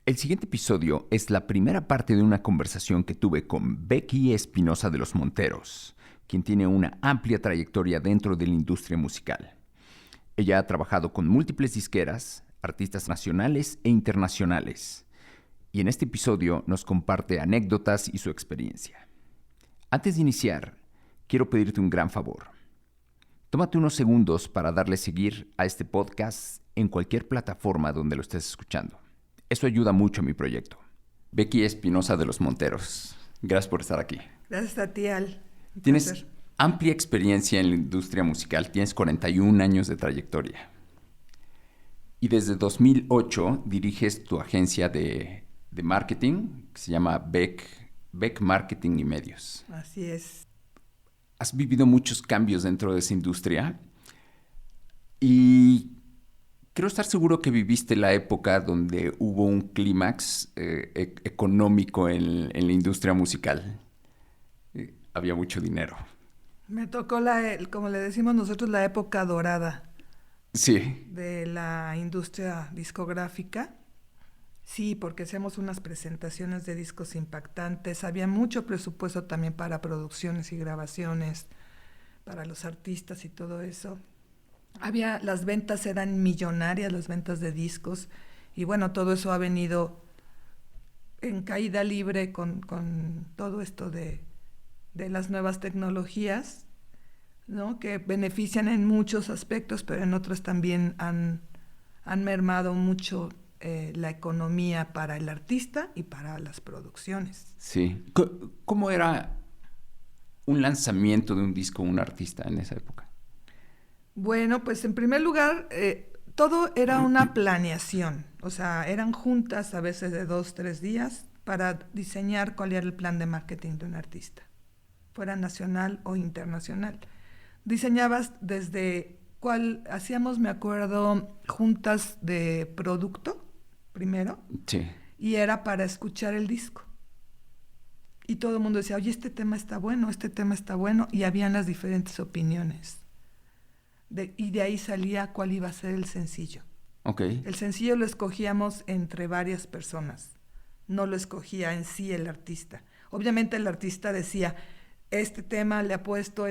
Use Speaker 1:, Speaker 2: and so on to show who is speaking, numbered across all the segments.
Speaker 1: El siguiente episodio es la primera parte de una conversación que tuve con Becky Espinosa de los Monteros, quien tiene una amplia trayectoria dentro de la industria musical. Ella ha trabajado con múltiples disqueras, artistas nacionales e internacionales, y en este episodio nos comparte anécdotas y su experiencia. Antes de iniciar, quiero pedirte un gran favor. Tómate unos segundos para darle seguir a este podcast en cualquier plataforma donde lo estés escuchando. Eso ayuda mucho a mi proyecto. Becky Espinosa de los Monteros, gracias por estar aquí.
Speaker 2: Gracias a ti, Al.
Speaker 1: Tienes amplia experiencia en la industria musical, tienes 41 años de trayectoria. Y desde 2008 diriges tu agencia de marketing, que se llama Beck Marketing y Medios.
Speaker 2: Así es.
Speaker 1: Has vivido muchos cambios dentro de esa industria y quiero estar seguro que viviste la época donde hubo un clímax económico en la industria musical. Había mucho dinero.
Speaker 2: Me tocó, como le decimos nosotros, la época dorada.
Speaker 1: Sí.
Speaker 2: De la industria discográfica. Sí, porque hacíamos unas presentaciones de discos impactantes. Había mucho presupuesto también para producciones y grabaciones, para los artistas y todo eso. Las ventas eran millonarias, las ventas de discos, y bueno, todo eso ha venido en caída libre con todo esto de las nuevas tecnologías, ¿no? Que benefician en muchos aspectos, pero en otros también han mermado mucho la economía para el artista y para las producciones.
Speaker 1: Sí. ¿Cómo era un lanzamiento de un disco un artista en esa época?
Speaker 2: Bueno, pues en primer lugar, todo era una planeación. O sea, eran juntas a veces de 2-3 días para diseñar cuál era el plan de marketing de un artista, fuera nacional o internacional. Diseñabas desde hacíamos, me acuerdo, juntas de producto primero.
Speaker 1: Sí.
Speaker 2: Y era para escuchar el disco. Y todo el mundo decía, oye, este tema está bueno, y habían las diferentes opiniones. Y de ahí salía cuál iba a ser el sencillo.
Speaker 1: Okay.
Speaker 2: El sencillo lo escogíamos entre varias personas, no lo escogía en sí el artista. Obviamente el artista decía, este tema le apuesto,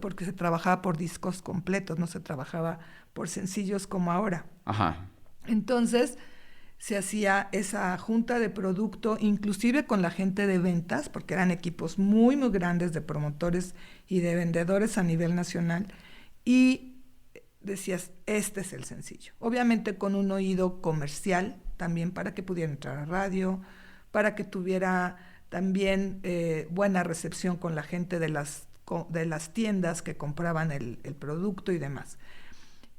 Speaker 2: porque se trabajaba por discos completos, no se trabajaba por sencillos como ahora.
Speaker 1: Ajá.
Speaker 2: Entonces se hacía esa junta de producto, inclusive con la gente de ventas, porque eran equipos muy, muy grandes de promotores y de vendedores a nivel nacional, y decías, este es el sencillo. Obviamente con un oído comercial también para que pudiera entrar a radio, para que tuviera también buena recepción con la gente de las tiendas que compraban el producto y demás.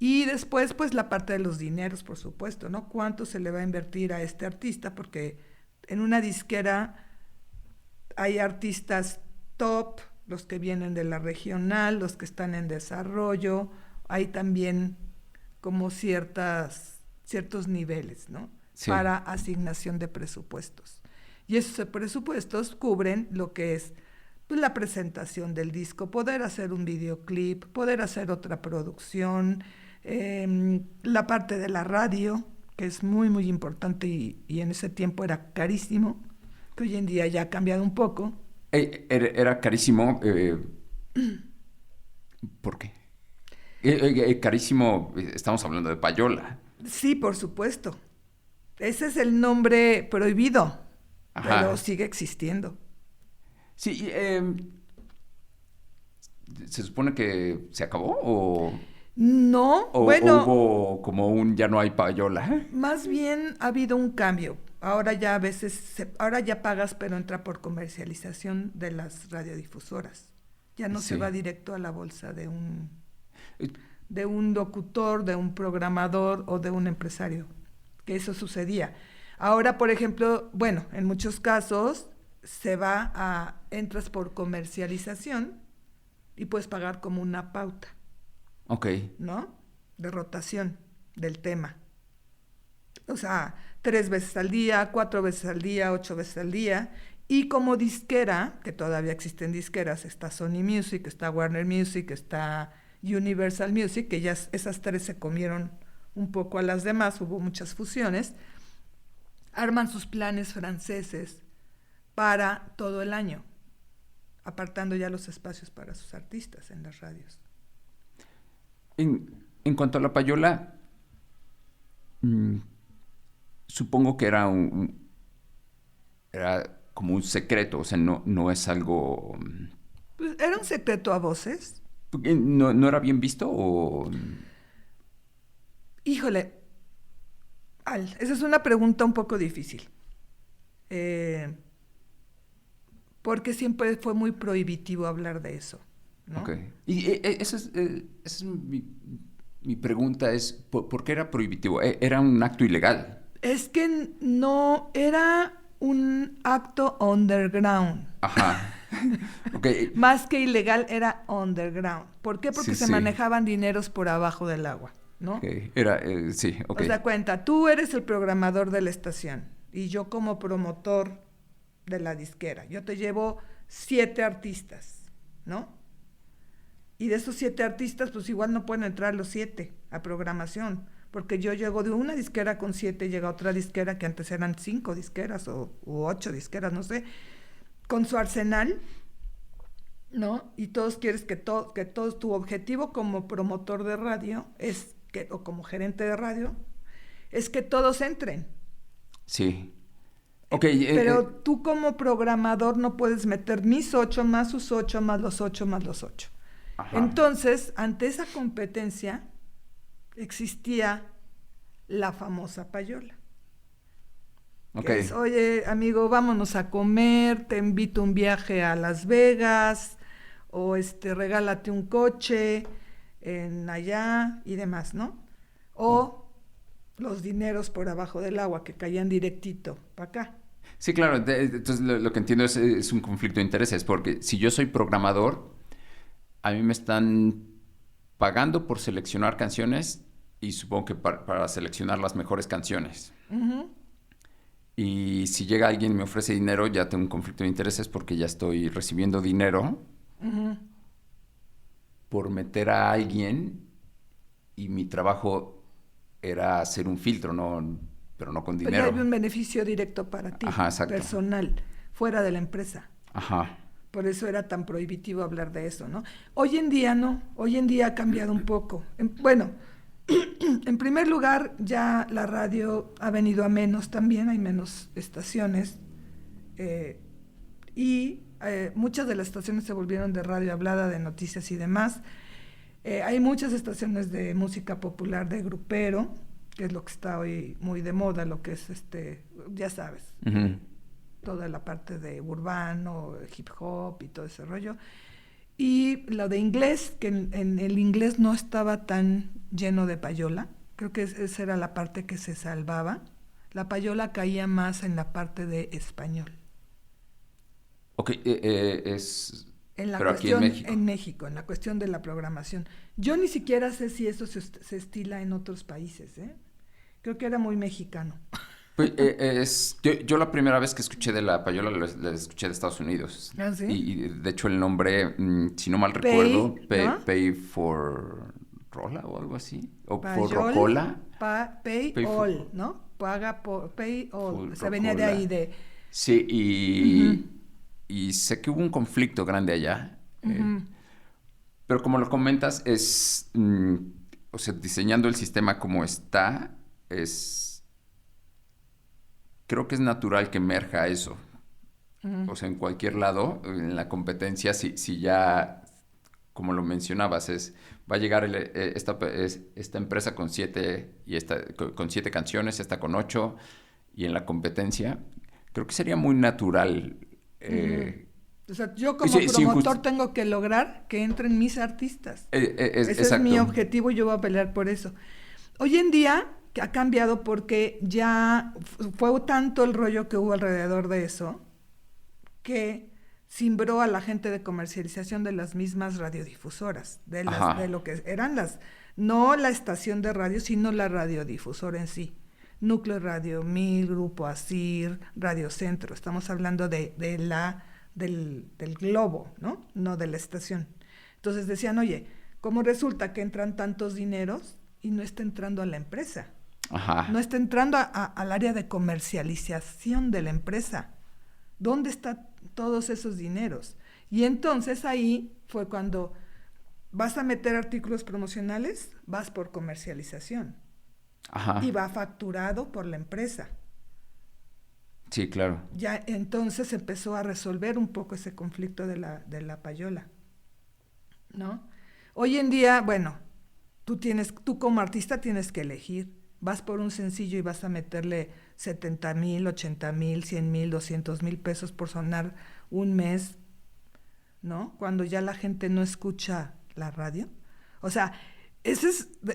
Speaker 2: Y después, pues, la parte de los dineros, por supuesto, ¿no? ¿Cuánto se le va a invertir a este artista? Porque en una disquera hay artistas top, los que vienen de la regional, los que están en desarrollo, hay también como ciertos niveles, ¿no? Sí. Para asignación de presupuestos. Y esos presupuestos cubren lo que es, pues, la presentación del disco, poder hacer un videoclip, poder hacer otra producción, la parte de la radio, que es muy, muy importante y en ese tiempo era carísimo, que hoy en día ya ha cambiado un poco.
Speaker 1: Era carísimo. ¿Por qué? Carísimo, estamos hablando de payola.
Speaker 2: Sí, por supuesto. Ese es el nombre prohibido, ajá, pero sigue existiendo.
Speaker 1: Sí, ¿se supone que se acabó o...?
Speaker 2: No,
Speaker 1: o hubo como ya no hay payola?
Speaker 2: Más bien ha habido un cambio. Ahora ya a veces, ahora ya pagas, pero entra por comercialización de las radiodifusoras. Ya no se va directo a la bolsa de un locutor, de un programador o de un empresario, que eso sucedía. Ahora, por ejemplo, bueno, en muchos casos entras por comercialización y puedes pagar como una pauta.
Speaker 1: Okay.
Speaker 2: ¿No? De rotación del tema. O sea, 3 veces al día, 4 veces al día, 8 veces al día. Y como disquera, que todavía existen disqueras, está Sony Music, está Warner Music, está Universal Music, que ya esas 3 se comieron un poco a las demás, hubo muchas fusiones. arman sus planes franceses para todo el año, apartando ya los espacios para sus artistas en las radios.
Speaker 1: En cuanto a la payola, supongo que era como un secreto, o sea, no es algo...
Speaker 2: Pues era un secreto a voces.
Speaker 1: ¿No era bien visto o...?
Speaker 2: Híjole, esa es una pregunta un poco difícil. Porque siempre fue muy prohibitivo hablar de eso, ¿no?
Speaker 1: Ok. Y esa es mi pregunta es, ¿por qué era prohibitivo? ¿Era un acto ilegal?
Speaker 2: Es que no era un acto underground.
Speaker 1: Ajá. Okay.
Speaker 2: Más que ilegal, era underground. ¿Por qué? Porque se
Speaker 1: sí.
Speaker 2: manejaban dineros por abajo del agua, ¿no?
Speaker 1: Okay. Sí, ok.
Speaker 2: O sea, cuenta, tú eres el programador de la estación y yo como promotor de la disquera. Yo te llevo 7 artistas, ¿no? Y de esos 7 artistas, pues igual no pueden entrar los 7 a programación, porque yo llego de una disquera con 7, llega otra disquera que antes eran 5 disqueras u 8 disqueras, no sé, con su arsenal, ¿no? Y todos quieres que todos, tu objetivo como promotor de radio es que, o como gerente de radio, es que todos entren.
Speaker 1: Sí. Okay,
Speaker 2: pero tú como programador no puedes meter mis 8 más sus 8 más los 8 más los 8. Ajá. Entonces, ante esa competencia, existía la famosa payola.
Speaker 1: Okay.
Speaker 2: Es, oye, amigo, vámonos a comer, te invito un viaje a Las Vegas, o regálate un coche en allá y demás, ¿no? O los dineros por abajo del agua que caían directito para acá.
Speaker 1: Sí, claro. Entonces lo que entiendo es un conflicto de intereses, porque si yo soy programador, a mí me están pagando por seleccionar canciones y supongo que para seleccionar las mejores canciones. Uh-huh. Y si llega alguien y me ofrece dinero, ya tengo un conflicto de intereses porque ya estoy recibiendo dinero uh-huh. por meter a alguien y mi trabajo era hacer un filtro, pero no con dinero.
Speaker 2: Pero hay un beneficio directo para ti, ajá, personal, fuera de la empresa.
Speaker 1: Ajá.
Speaker 2: Por eso era tan prohibitivo hablar de eso, ¿no? Hoy en día no, hoy en día ha cambiado un poco. Bueno, en primer lugar, ya la radio ha venido a menos también, hay menos estaciones y muchas de las estaciones se volvieron de radio hablada, de noticias y demás. Hay muchas estaciones de música popular, de grupero, que es lo que está hoy muy de moda, lo que es, ya sabes, uh-huh. toda la parte de urbano, hip hop y todo ese rollo. Y lo de inglés, que en el inglés no estaba tan lleno de payola, creo que esa era la parte que se salvaba. La payola caía más en la parte de español.
Speaker 1: Ok, es...
Speaker 2: En la
Speaker 1: pero
Speaker 2: cuestión,
Speaker 1: aquí en
Speaker 2: México, en la cuestión de la programación. Yo ni siquiera sé si eso se estila en otros países, ¿eh? Creo que era muy mexicano.
Speaker 1: Pues, yo la primera vez que escuché de la payola la escuché de Estados Unidos.
Speaker 2: ¿Ah, sí?
Speaker 1: Y de hecho el nombre, si no mal recuerdo, Pay for Rola o algo así. O por Rocola.
Speaker 2: Pay all, ¿no? Paga por Pay all. O sea, venía de ahí de...
Speaker 1: Sí, y sé que hubo un conflicto grande allá. Uh-huh. Pero como lo comentas, es... o sea, diseñando el sistema como está, creo que es natural que emerja eso. Uh-huh. O sea, en cualquier lado, en la competencia, si ya, como lo mencionabas, va a llegar esta empresa con 7 con 7 canciones, esta con 8, y en la competencia, creo que sería muy natural.
Speaker 2: O sea, yo como promotor tengo que lograr que entren mis artistas. Ese
Speaker 1: exacto.
Speaker 2: Es mi objetivo y yo voy a pelear por eso. Hoy en día ha cambiado porque ya fue tanto el rollo que hubo alrededor de eso que cimbró a la gente de comercialización de las mismas radiodifusoras, de lo que eran no la estación de radio, sino la radiodifusora en sí. Núcleo Radio 1000, Grupo ASIR, Radio Centro. Estamos hablando del globo, ¿no? No de la estación. Entonces decían, oye, ¿cómo resulta que entran tantos dineros y no está entrando a la empresa? No
Speaker 1: Ajá,
Speaker 2: está entrando al área de comercialización de la empresa. ¿Dónde están todos esos dineros? Y entonces ahí fue cuando vas a meter artículos promocionales, vas por comercialización y
Speaker 1: ajá.
Speaker 2: va facturado por la empresa.
Speaker 1: Sí, claro.
Speaker 2: Ya entonces empezó a resolver un poco ese conflicto de la payola, ¿no? Hoy en día, bueno, tú como artista tienes que elegir. Vas por un sencillo y vas a meterle 70,000, 80,000, 100,000, 200,000 pesos por sonar un mes, ¿no? Cuando ya la gente no escucha la radio. O sea,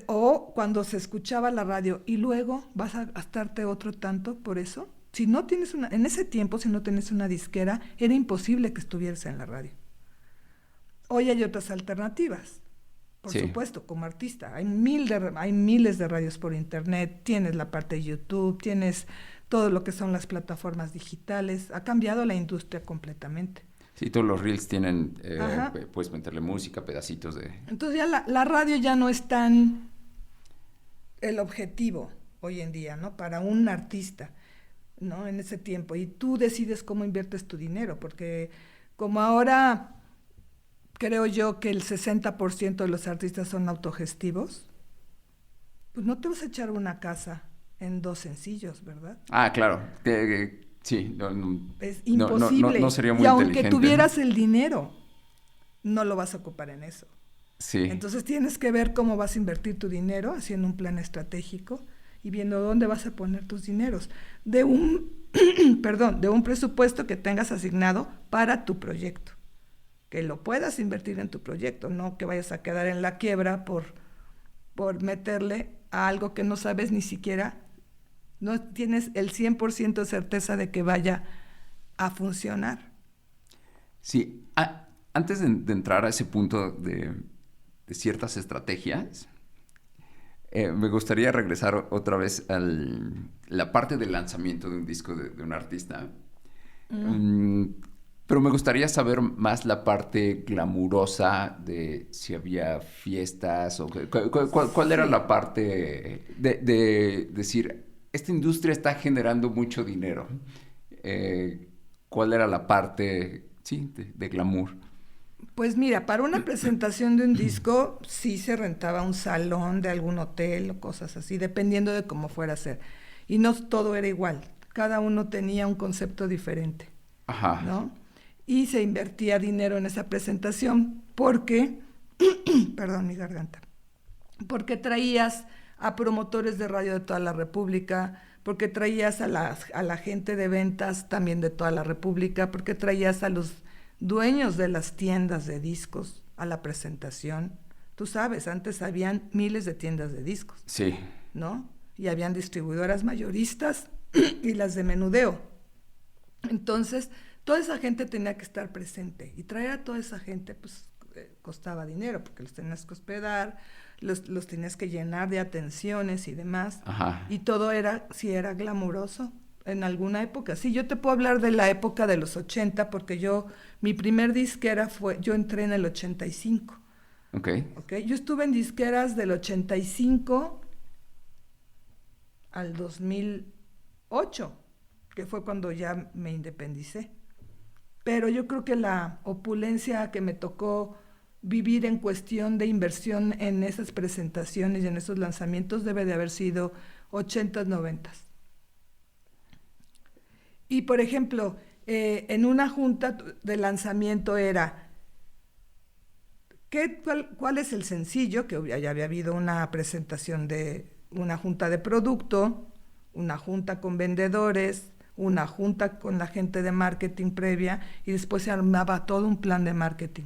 Speaker 2: o cuando se escuchaba la radio y luego vas a gastarte otro tanto por eso. Si no tienes en ese tiempo, si no tienes una disquera, era imposible que estuvieras en la radio. Hoy hay otras alternativas. Por
Speaker 1: Sí.
Speaker 2: supuesto, como artista, hay miles de radios por internet, tienes la parte de YouTube, tienes todo lo que son las plataformas digitales, ha cambiado la industria completamente.
Speaker 1: Sí, todos los reels tienen,
Speaker 2: Ajá.
Speaker 1: puedes meterle música, pedacitos de...
Speaker 2: Entonces ya la radio ya no es tan el objetivo hoy en día, ¿no? Para un artista, ¿no? En ese tiempo. Y tú decides cómo inviertes tu dinero, porque como ahora creo yo que el 60% de los artistas son autogestivos, pues no te vas a echar una casa en 2 sencillos, ¿verdad?
Speaker 1: Ah, claro. Sí,
Speaker 2: Es
Speaker 1: no
Speaker 2: imposible.
Speaker 1: sería
Speaker 2: Y
Speaker 1: muy
Speaker 2: aunque
Speaker 1: inteligente, ¿no?
Speaker 2: tuvieras el dinero, no lo vas a ocupar en eso.
Speaker 1: Sí,
Speaker 2: Entonces tienes que ver cómo vas a invertir tu dinero, haciendo un plan estratégico y viendo dónde vas a poner tus dineros. De un, perdón, de un presupuesto que tengas asignado para tu proyecto. Que lo puedas invertir en tu proyecto, no que vayas a quedar en la quiebra por meterle a algo que no sabes ni siquiera, no tienes el 100% de certeza de que vaya a funcionar.
Speaker 1: sí. Antes de entrar a ese punto de ciertas estrategias, me gustaría regresar otra vez a la parte del lanzamiento de un disco de un artista.
Speaker 2: Mm.
Speaker 1: Mm, pero me gustaría saber más la parte glamurosa de si había fiestas o cuál era
Speaker 2: Sí,
Speaker 1: la parte de decir, esta industria está generando mucho dinero. ¿Cuál era la parte, sí, de glamour?
Speaker 2: pues mira, para una presentación de un disco sí se rentaba un salón de algún hotel o cosas así, dependiendo de cómo fuera a ser. Y no todo era igual, cada uno tenía un concepto diferente,
Speaker 1: Ajá,
Speaker 2: ¿no? Y se invertía dinero en esa presentación porque, perdón, mi garganta, porque traías a promotores de radio de toda la República, porque traías a la gente de ventas también de toda la República, porque traías a los dueños de las tiendas de discos a la presentación. Tú sabes, antes habían miles de tiendas de discos,
Speaker 1: sí,
Speaker 2: ¿no? Y habían distribuidoras mayoristas y las de menudeo. Entonces, toda esa gente tenía que estar presente y traer a toda esa gente, pues costaba dinero porque los tenías que hospedar, los tenías que llenar de atenciones y demás.
Speaker 1: ajá,
Speaker 2: Y todo era, sí era glamuroso en alguna época. Sí, yo te puedo hablar de la época de los 80 porque mi primer disquera yo entré en el 85.
Speaker 1: ok,
Speaker 2: ¿Ok? Yo estuve en disqueras del 85 al 2008, que fue cuando ya me independicé. Pero yo creo que la opulencia que me tocó vivir en cuestión de inversión en esas presentaciones y en esos lanzamientos debe de haber sido 80s, 90s. Y por ejemplo, en una junta de lanzamiento era, ¿cuál es el sencillo? Que ya había habido una presentación de una junta de producto, una junta con vendedores, una junta con la gente de marketing previa y después se armaba todo un plan de marketing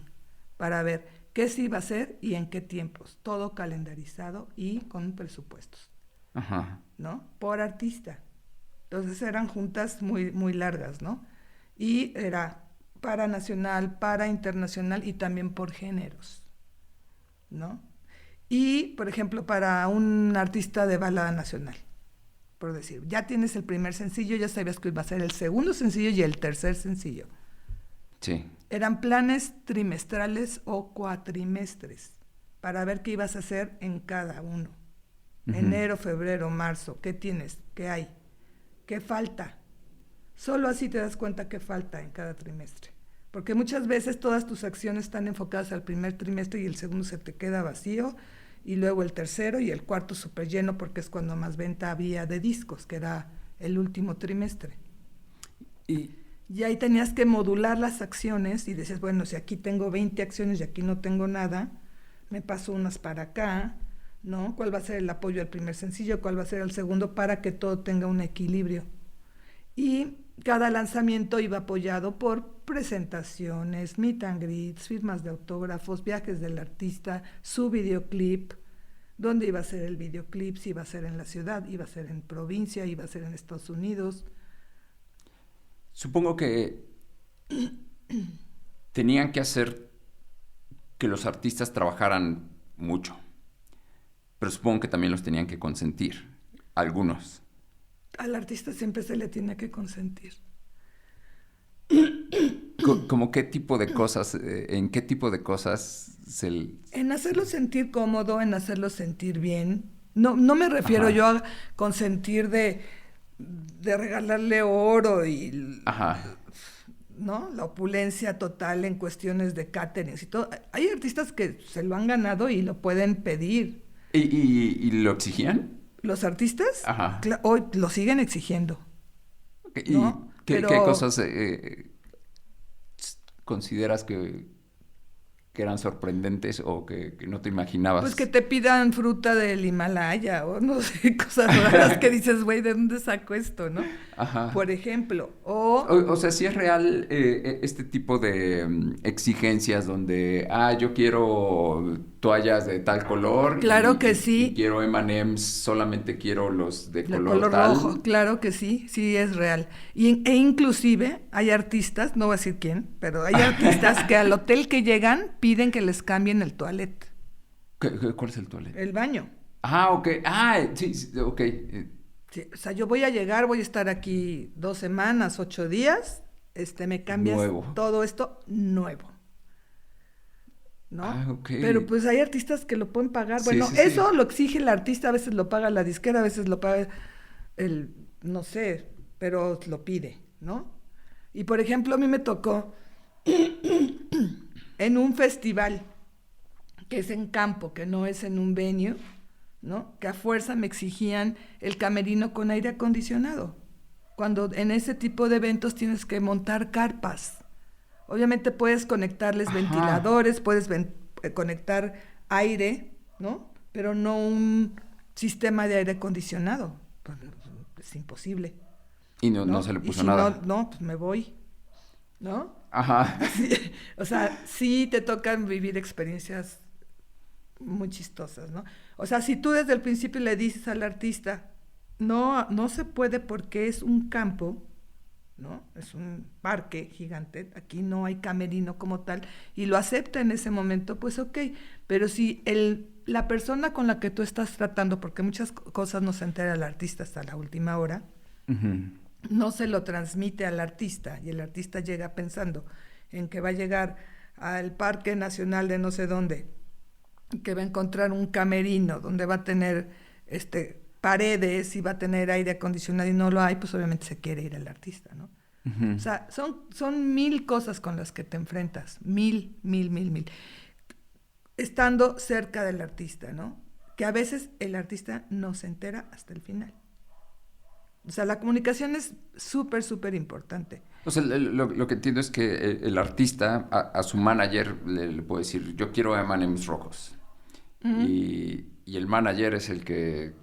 Speaker 2: para ver qué se iba a hacer y en qué tiempos, todo calendarizado y con presupuestos,
Speaker 1: ajá.
Speaker 2: ¿no? Por artista. Entonces eran juntas muy, muy largas, ¿no? Y era para nacional, para internacional y también por géneros, ¿no? Y, por ejemplo, para un artista de balada nacional, por decir, ya tienes el primer sencillo, ya sabías que iba a ser el segundo sencillo y el tercer sencillo.
Speaker 1: Sí,
Speaker 2: Eran planes trimestrales o cuatrimestres para ver qué ibas a hacer en cada uno. Enero, febrero, marzo, ¿qué tienes? ¿Qué hay? ¿Qué falta? Solo así te das cuenta qué falta en cada trimestre. Porque muchas veces todas tus acciones están enfocadas al primer trimestre y el segundo se te queda vacío, y luego el tercero y el cuarto súper lleno porque es cuando más venta había de discos, que era el último trimestre. Y ahí tenías que modular las acciones y decías, bueno, si aquí tengo 20 acciones y aquí no tengo nada, me paso unas para acá, ¿no? ¿Cuál va a ser el apoyo al primer sencillo? ¿Cuál va a ser el segundo? Para que todo tenga un equilibrio. Y cada lanzamiento iba apoyado por presentaciones, meet and greets, firmas de autógrafos, viajes del artista, su videoclip, dónde iba a ser el videoclip, si iba a ser en la ciudad, iba a ser en provincia, iba a ser en Estados Unidos.
Speaker 1: Supongo que tenían que hacer que los artistas trabajaran mucho, pero supongo que también los tenían que consentir, algunos.
Speaker 2: Al artista siempre se le tiene que consentir.
Speaker 1: ¿Cómo qué tipo de cosas, en qué tipo de cosas
Speaker 2: En hacerlo sentir cómodo, en hacerlo sentir bien. No me refiero yo a consentir de regalarle oro y ¿no? La opulencia total en cuestiones de caterings y todo. Hay artistas que se lo han ganado y lo pueden pedir.
Speaker 1: ¿Y lo exigían?
Speaker 2: ¿Los artistas? Hoy lo siguen exigiendo.
Speaker 1: ¿No? ¿Qué cosas consideras que eran sorprendentes o que no te imaginabas?
Speaker 2: Pues que te pidan fruta del Himalaya o no sé, cosas raras que dices, güey, ¿de dónde saco esto, no? Por ejemplo,
Speaker 1: o sea, sí es real este tipo de exigencias donde, yo quiero toallas de tal color.
Speaker 2: Claro que sí.
Speaker 1: Y quiero M&M's, solamente quiero los de
Speaker 2: color
Speaker 1: tal.
Speaker 2: rojo, claro que sí, sí es real. E inclusive hay artistas, no voy a decir quién, pero hay artistas que al hotel que llegan piden que les cambien el toilet.
Speaker 1: ¿Cuál es el toilet?
Speaker 2: El baño.
Speaker 1: Ok. Sí, ok.
Speaker 2: Sí, o sea, yo voy a llegar, voy a estar aquí 2 semanas, 8 días, me cambias todo esto nuevo. ¿No?
Speaker 1: Okay.
Speaker 2: Pero pues hay artistas que lo pueden pagar. Bueno, eso lo exige el artista, a veces lo paga la disquera, a veces lo paga no sé, pero lo pide, ¿no? Y por ejemplo, a mí me tocó en un festival que es en campo, que no es en un venue, ¿no? Que a fuerza me exigían el camerino con aire acondicionado. Cuando en ese tipo de eventos tienes que montar carpas. Obviamente puedes conectarles ventiladores, puedes conectar aire, ¿no? Pero no un sistema de aire acondicionado. Pues, es imposible.
Speaker 1: Y no se le puso nada.
Speaker 2: No, pues me voy, ¿no?
Speaker 1: Sí,
Speaker 2: o sea, sí te tocan vivir experiencias muy chistosas, ¿no? O sea, si tú desde el principio le dices al artista, no se puede porque es un campo, ¿no? Es un parque gigante, aquí no hay camerino como tal, y lo acepta en ese momento, pues ok, pero si la persona con la que tú estás tratando, porque muchas cosas no se entera el artista hasta la última hora, no se lo transmite al artista, y el artista llega pensando en que va a llegar al Parque Nacional de no sé dónde, que va a encontrar un camerino donde va a tener paredes y va a tener aire acondicionado y no lo hay, pues obviamente se quiere ir al artista, ¿no? O sea, son 1000 cosas con las que te enfrentas, 1000. Estando cerca del artista, ¿no? Que a veces el artista no se entera hasta el final. O sea, la comunicación es súper, súper importante.
Speaker 1: O sea, lo que entiendo es que el artista a su manager le puede decir, yo quiero M&M's rojos. Y el manager es el que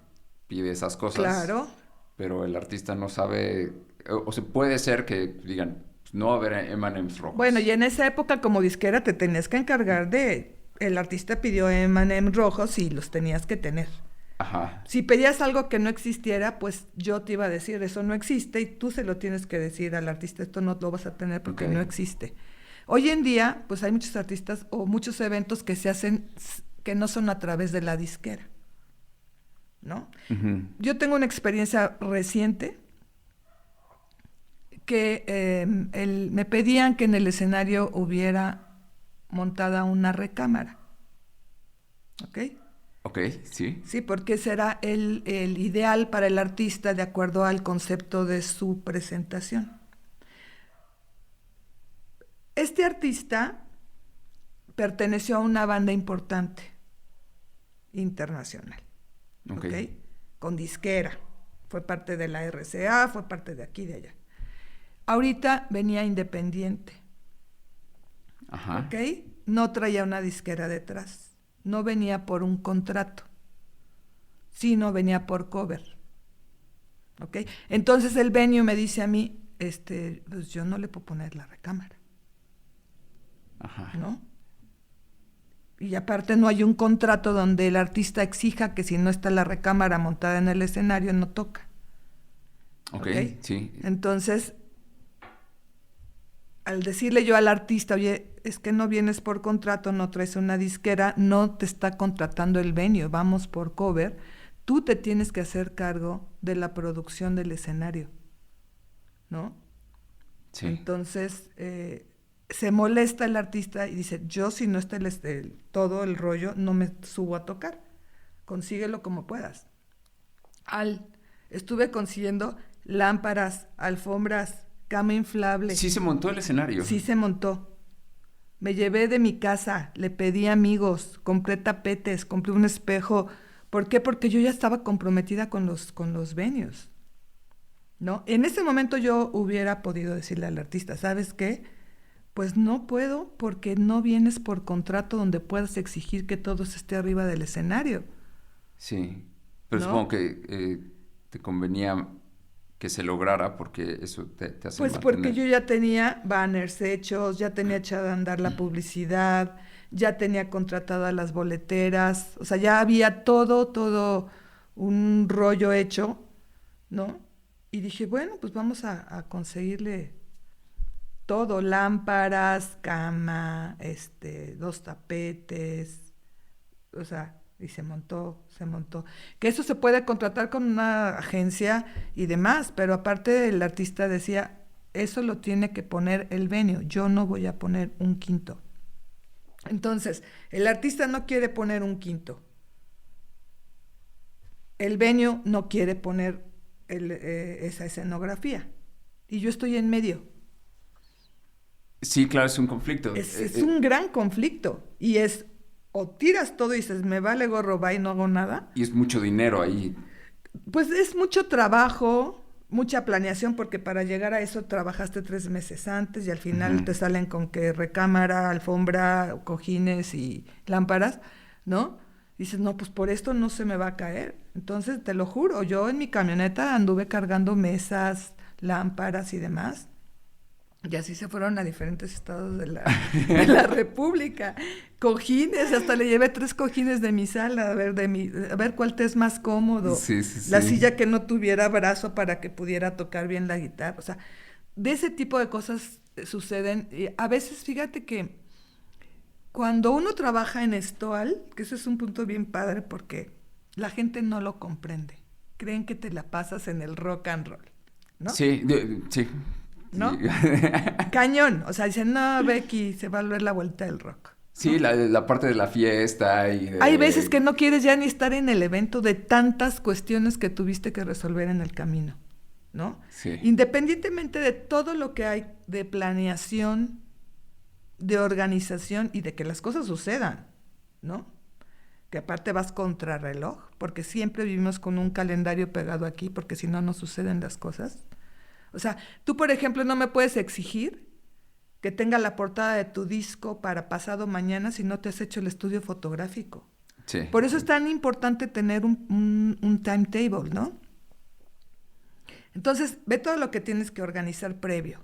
Speaker 1: pide esas cosas.
Speaker 2: Claro.
Speaker 1: Pero el artista no sabe, o sea, puede ser que digan, no va a haber M&M's rojos.
Speaker 2: Bueno, y en esa época como disquera te tenías que encargar el artista pidió M&M's rojos y los tenías que tener. Si pedías algo que no existiera, pues yo te iba a decir, eso no existe, y tú se lo tienes que decir al artista, esto no lo vas a tener porque no existe. Hoy en día, pues hay muchos artistas o muchos eventos que se hacen que no son a través de la disquera, ¿no? Yo tengo una experiencia reciente que me pedían que en el escenario hubiera montada una recámara, ¿ok?
Speaker 1: Ok, sí.
Speaker 2: Sí, porque ese era el ideal para el artista de acuerdo al concepto de su presentación. Este artista perteneció a una banda importante, internacional,
Speaker 1: Ok.
Speaker 2: ¿ok? Con disquera. Fue parte de la RCA, fue parte de aquí y de allá. Ahorita venía independiente,
Speaker 1: Ajá.
Speaker 2: ¿ok? No traía una disquera detrás. No venía por un contrato, sino venía por cover, ¿ok? Entonces el venue me dice a mí, pues yo no le puedo poner la recámara,
Speaker 1: Ajá.
Speaker 2: ¿no? Y aparte no hay un contrato donde el artista exija que si no está la recámara montada en el escenario no toca.
Speaker 1: Ok,
Speaker 2: ¿Ok?
Speaker 1: sí.
Speaker 2: Entonces, al decirle yo al artista, oye, es que no vienes por contrato, no traes una disquera, no te está contratando el venue, vamos por cover, tú te tienes que hacer cargo de la producción del escenario, ¿no?
Speaker 1: Sí.
Speaker 2: Entonces, se molesta el artista y dice, yo si no está todo el rollo, no me subo a tocar, consíguelo como puedas. Estuve consiguiendo lámparas, alfombras, cama inflable,
Speaker 1: Sí se montó el escenario.
Speaker 2: sí se montó. Me llevé de mi casa, le pedí amigos, compré tapetes, compré un espejo. ¿Por qué? Porque yo ya estaba comprometida con los venues, ¿no? En ese momento yo hubiera podido decirle al artista, ¿sabes qué? Pues no puedo porque no vienes por contrato donde puedas exigir que todo esté arriba del escenario,
Speaker 1: Sí. Pero supongo
Speaker 2: ¿no?
Speaker 1: que te convenía que se lograra porque eso te hace
Speaker 2: Pues porque
Speaker 1: mantener.
Speaker 2: yo ya tenía banners hechos, ya tenía echada a andar la publicidad, ya tenía contratadas las boleteras, o sea, ya había todo un rollo hecho, ¿no? Y dije, bueno, pues vamos a conseguirle todo, lámparas, cama, dos tapetes, o sea, y se montó. Que eso se puede contratar con una agencia y demás, pero aparte el artista decía, eso lo tiene que poner el venue, yo no voy a poner un quinto. Entonces, el artista no quiere poner un quinto, el venue no quiere poner esa escenografía, y yo estoy en medio.
Speaker 1: Sí, claro, es un conflicto.
Speaker 2: Es un gran conflicto, y es, o tiras todo y dices, me vale gorro, va y no hago nada,
Speaker 1: Y es mucho dinero ahí.
Speaker 2: pues es mucho trabajo, mucha planeación, porque para llegar a eso trabajaste 3 meses antes y al final
Speaker 1: Ujú.
Speaker 2: te salen con que recámara, alfombra, cojines y lámparas, ¿no? Dices, no, pues por esto no se me va a caer. Entonces, te lo juro, yo en mi camioneta anduve cargando mesas, lámparas y demás. Y así se fueron a diferentes estados de la República. Cojines, hasta le llevé 3 cojines de mi sala, a ver cuál te es más cómodo.
Speaker 1: Sí, sí,
Speaker 2: La
Speaker 1: sí.
Speaker 2: silla que no tuviera brazo para que pudiera tocar bien la guitarra. O sea, de ese tipo de cosas suceden. Y a veces, fíjate que cuando uno trabaja en Estoal, que eso es un punto bien padre porque la gente no lo comprende. Creen que te la pasas en el rock and roll, ¿no?
Speaker 1: Sí, sí. Sí.
Speaker 2: ¿No? Cañón. O sea, dicen, no, Becky, se va a volver la vuelta del rock,
Speaker 1: Sí,
Speaker 2: ¿no?
Speaker 1: la parte de la fiesta y
Speaker 2: Hay veces que
Speaker 1: de...
Speaker 2: no quieres ya ni estar en el evento de tantas cuestiones que tuviste que resolver en el camino, ¿no?
Speaker 1: Sí,
Speaker 2: Independientemente de todo lo que hay de planeación, de organización y de que las cosas sucedan, ¿no? Que aparte vas contra reloj, porque siempre vivimos con un calendario pegado aquí, porque si no, no suceden las cosas. O sea, tú, por ejemplo, no me puedes exigir que tenga la portada de tu disco para pasado mañana si no te has hecho el estudio fotográfico.
Speaker 1: sí,
Speaker 2: Por eso
Speaker 1: sí.
Speaker 2: es tan importante tener un timetable, ¿no? Entonces, ve todo lo que tienes que organizar previo.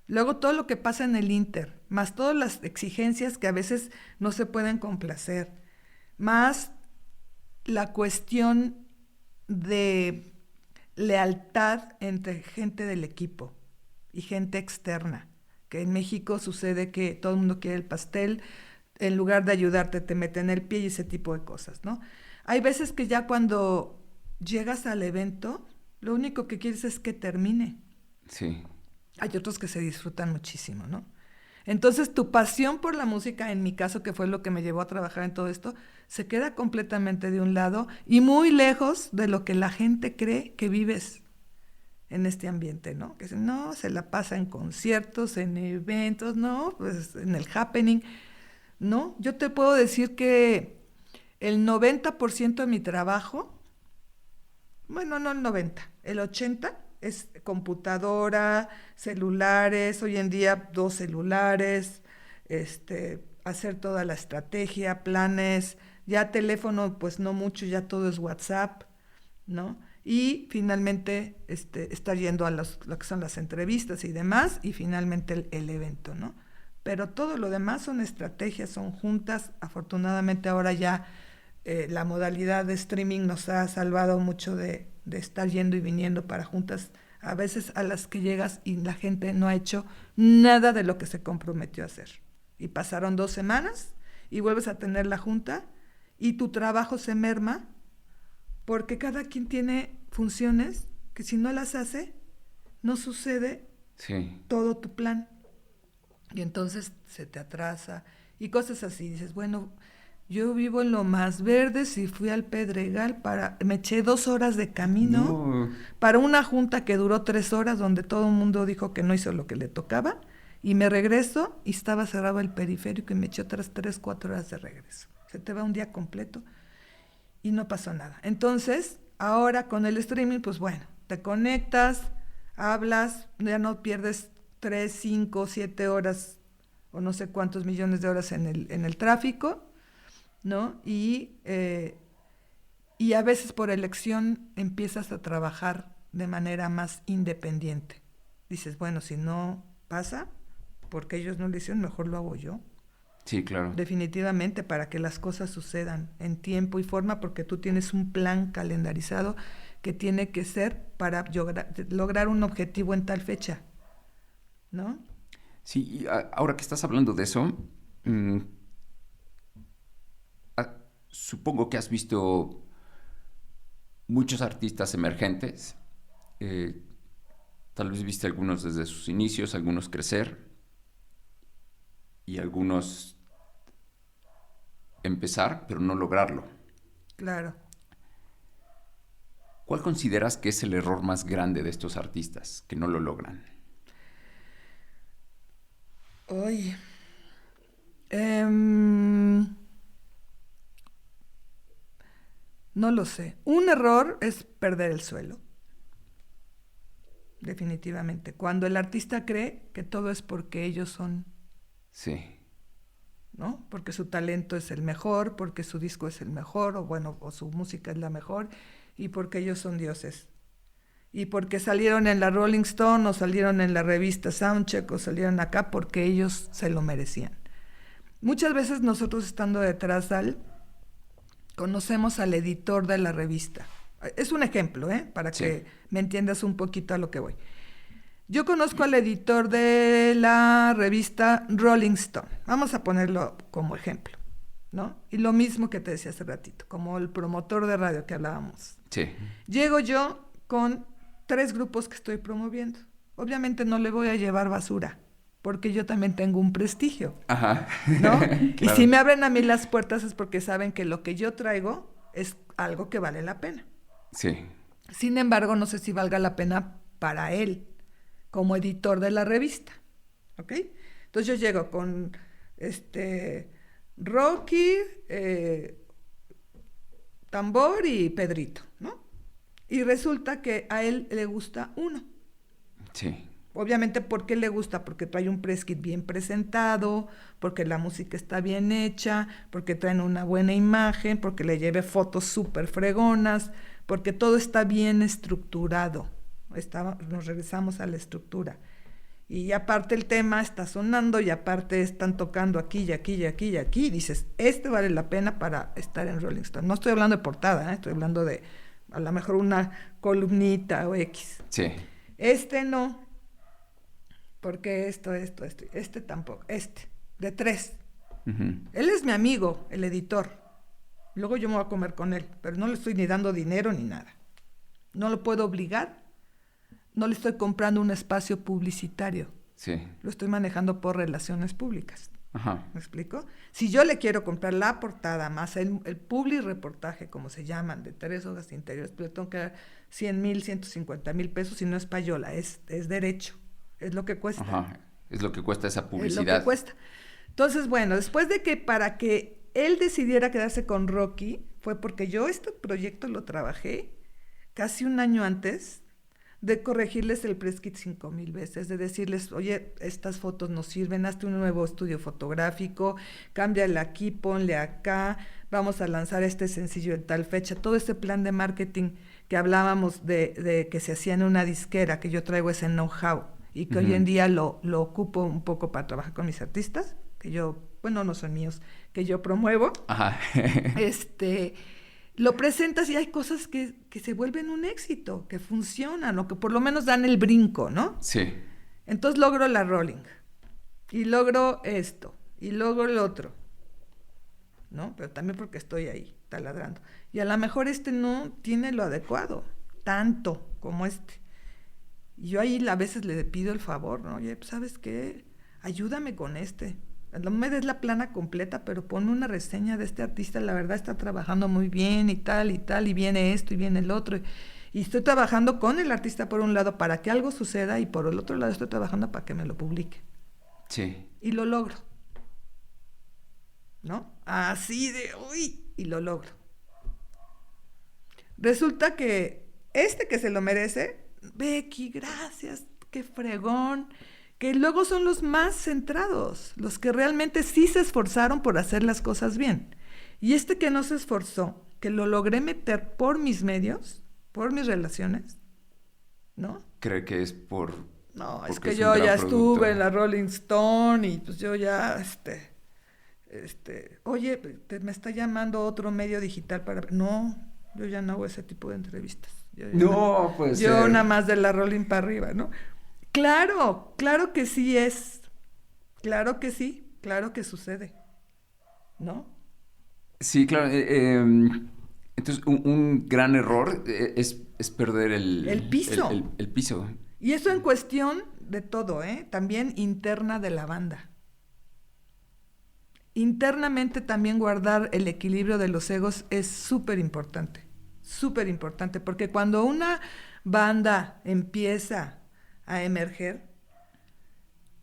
Speaker 2: Luego todo lo que pasa en el inter, más todas las exigencias que a veces no se pueden complacer, más la cuestión de lealtad entre gente del equipo y gente externa, que en México sucede que todo el mundo quiere el pastel, en lugar de ayudarte te meten el pie y ese tipo de cosas, ¿no? Hay veces que ya cuando llegas al evento, lo único que quieres es que termine.
Speaker 1: Sí.
Speaker 2: Hay otros que se disfrutan muchísimo, ¿no? Entonces tu pasión por la música, en mi caso, que fue lo que me llevó a trabajar en todo esto, se queda completamente de un lado y muy lejos de lo que la gente cree que vives en este ambiente, ¿no? Que no, se la pasa en conciertos, en eventos, no, pues en el happening, ¿no? Yo te puedo decir que el 90% de mi trabajo, bueno, no el 90, el 80 es computadora, celulares, hoy en día 2 celulares, hacer toda la estrategia, planes, ya teléfono, pues no mucho, ya todo es WhatsApp, ¿no? Y finalmente estar yendo a lo que son las entrevistas y demás, y finalmente el evento, ¿no? Pero todo lo demás son estrategias, son juntas. Afortunadamente ahora ya la modalidad de streaming nos ha salvado mucho de estar yendo y viniendo para juntas, a veces a las que llegas y la gente no ha hecho nada de lo que se comprometió a hacer. Y pasaron 2 semanas y vuelves a tener la junta y tu trabajo se merma porque cada quien tiene funciones que si no las hace, no sucede todo tu plan. Y entonces se te atrasa y cosas así. Dices, bueno, yo vivo en Lomas Verdes y fui al Pedregal me eché 2 horas de camino para una junta que duró 3 horas donde todo el mundo dijo que no hizo lo que le tocaba y me regreso y estaba cerrado el periférico y me eché otras 3, 4 horas de regreso. Se te va un día completo y no pasó nada. Entonces, ahora con el streaming, pues bueno, te conectas, hablas, ya no pierdes 3, 5, 7 horas o no sé cuántos millones de horas en el tráfico, ¿no? Y a veces por elección empiezas a trabajar de manera más independiente. Dices, bueno, si no pasa, porque ellos no lo hicieron, mejor lo hago yo.
Speaker 1: Sí, claro.
Speaker 2: Definitivamente, para que las cosas sucedan en tiempo y forma, porque tú tienes un plan calendarizado que tiene que ser para lograr un objetivo en tal fecha, ¿no?
Speaker 1: Sí, y ahora que estás hablando de eso, supongo que has visto muchos artistas emergentes. Tal vez viste algunos desde sus inicios, algunos crecer y algunos empezar, pero no lograrlo.
Speaker 2: Claro.
Speaker 1: ¿Cuál consideras que es el error más grande de estos artistas que no lo logran?
Speaker 2: Oye, no lo sé. Un error es perder el suelo. Definitivamente. Cuando el artista cree que todo es porque ellos son.
Speaker 1: Sí.
Speaker 2: ¿No? Porque su talento es el mejor, porque su disco es el mejor, o su música es la mejor, y porque ellos son dioses. Y porque salieron en la Rolling Stone, o salieron en la revista Soundcheck, o salieron acá porque ellos se lo merecían. Muchas veces nosotros estando detrás conocemos al editor de la revista. Es un ejemplo, para que me entiendas un poquito a lo que voy. Yo conozco al editor de la revista Rolling Stone. Vamos a ponerlo como ejemplo, ¿no? Y lo mismo que te decía hace ratito, como el promotor de radio que hablábamos.
Speaker 1: Sí.
Speaker 2: Llego yo con 3 grupos que estoy promoviendo. Obviamente no le voy a llevar basura, porque yo también tengo un prestigio. Ajá. ¿No? Claro. Y si me abren a mí las puertas es porque saben que lo que yo traigo es algo que vale la pena.
Speaker 1: Sí.
Speaker 2: Sin embargo, no sé si valga la pena para él, como editor de la revista, ¿ok? Entonces yo llego con Rocky, Tambor y Pedrito, ¿no? Y resulta que a él le gusta uno.
Speaker 1: Sí.
Speaker 2: Obviamente, ¿por qué le gusta? Porque trae un press kit bien presentado, porque la música está bien hecha, porque traen una buena imagen, porque le lleve fotos súper fregonas, porque todo está bien estructurado. Nos regresamos a la estructura. Y aparte el tema está sonando y aparte están tocando aquí y aquí y aquí y aquí. Y dices, vale la pena para estar en Rolling Stone. No estoy hablando de portada, estoy hablando de a lo mejor una columnita o X.
Speaker 1: Sí.
Speaker 2: No, porque esto, tampoco, de 3. Uh-huh. Él es mi amigo, el editor. Luego yo me voy a comer con él, pero no le estoy ni dando dinero ni nada. No lo puedo obligar. No le estoy comprando un espacio publicitario.
Speaker 1: Sí.
Speaker 2: Lo estoy manejando por relaciones públicas.
Speaker 1: Ajá.
Speaker 2: ¿Me explico? Si yo le quiero comprar la portada más el publi reportaje, como se llaman, de 3 hojas interiores, pero le tengo que dar 100,000, 150,000 pesos y no es payola, es derecho, es lo que cuesta.
Speaker 1: Ajá. Es lo que cuesta esa publicidad.
Speaker 2: Es lo que cuesta. Entonces, bueno, después de que para que él decidiera quedarse con Rocky, fue porque yo este proyecto lo trabajé casi un año antes de corregirles el press kit 5,000 veces, de decirles, oye, estas fotos no sirven, hazte un nuevo estudio fotográfico, cámbiale aquí, ponle acá, vamos a lanzar este sencillo en tal fecha, todo este plan de marketing que hablábamos de que se hacía en una disquera, que yo traigo ese know-how y que hoy en día lo ocupo un poco para trabajar con mis artistas, que yo, bueno, no son míos, que yo promuevo.
Speaker 1: Ajá.
Speaker 2: Lo presentas y hay cosas que se vuelven un éxito, que funcionan o que por lo menos dan el brinco, ¿no?
Speaker 1: Sí.
Speaker 2: Entonces logro la rolling y logro esto y logro el otro, ¿no? Pero también porque estoy ahí taladrando. Y a lo mejor no tiene lo adecuado, tanto como este. Y yo ahí a veces le pido el favor, ¿no? Oye, pues, ¿sabes qué? Ayúdame con este. No me des la plana completa, pero ponme una reseña de este artista, la verdad está trabajando muy bien y tal, y viene esto y viene el otro. Y estoy trabajando con el artista por un lado para que algo suceda y por el otro lado estoy trabajando para que me lo publique.
Speaker 1: Sí.
Speaker 2: Y lo logro. ¿No? Así y lo logro. Resulta que que se lo merece, Becky, gracias, qué fregón, que luego son los más centrados, los que realmente sí se esforzaron por hacer las cosas bien. Y que no se esforzó, que lo logré meter por mis medios, por mis relaciones, ¿no?
Speaker 1: ¿Cree que es por...?
Speaker 2: No, es que yo ya estuve en la Rolling Stone y pues yo ya, oye, me está llamando otro medio digital para... No, yo ya no hago ese tipo de entrevistas.
Speaker 1: No, pues
Speaker 2: yo nada más de la Rolling para arriba, ¿no? Claro que sí es. Claro que sí, claro que sucede. ¿No?
Speaker 1: Sí, claro. Entonces, un gran error es perder
Speaker 2: el piso.
Speaker 1: El piso.
Speaker 2: Y eso en cuestión de todo, ¿eh? También interna de la banda. Internamente también guardar el equilibrio de los egos es súper importante, porque cuando una banda empieza a emerger,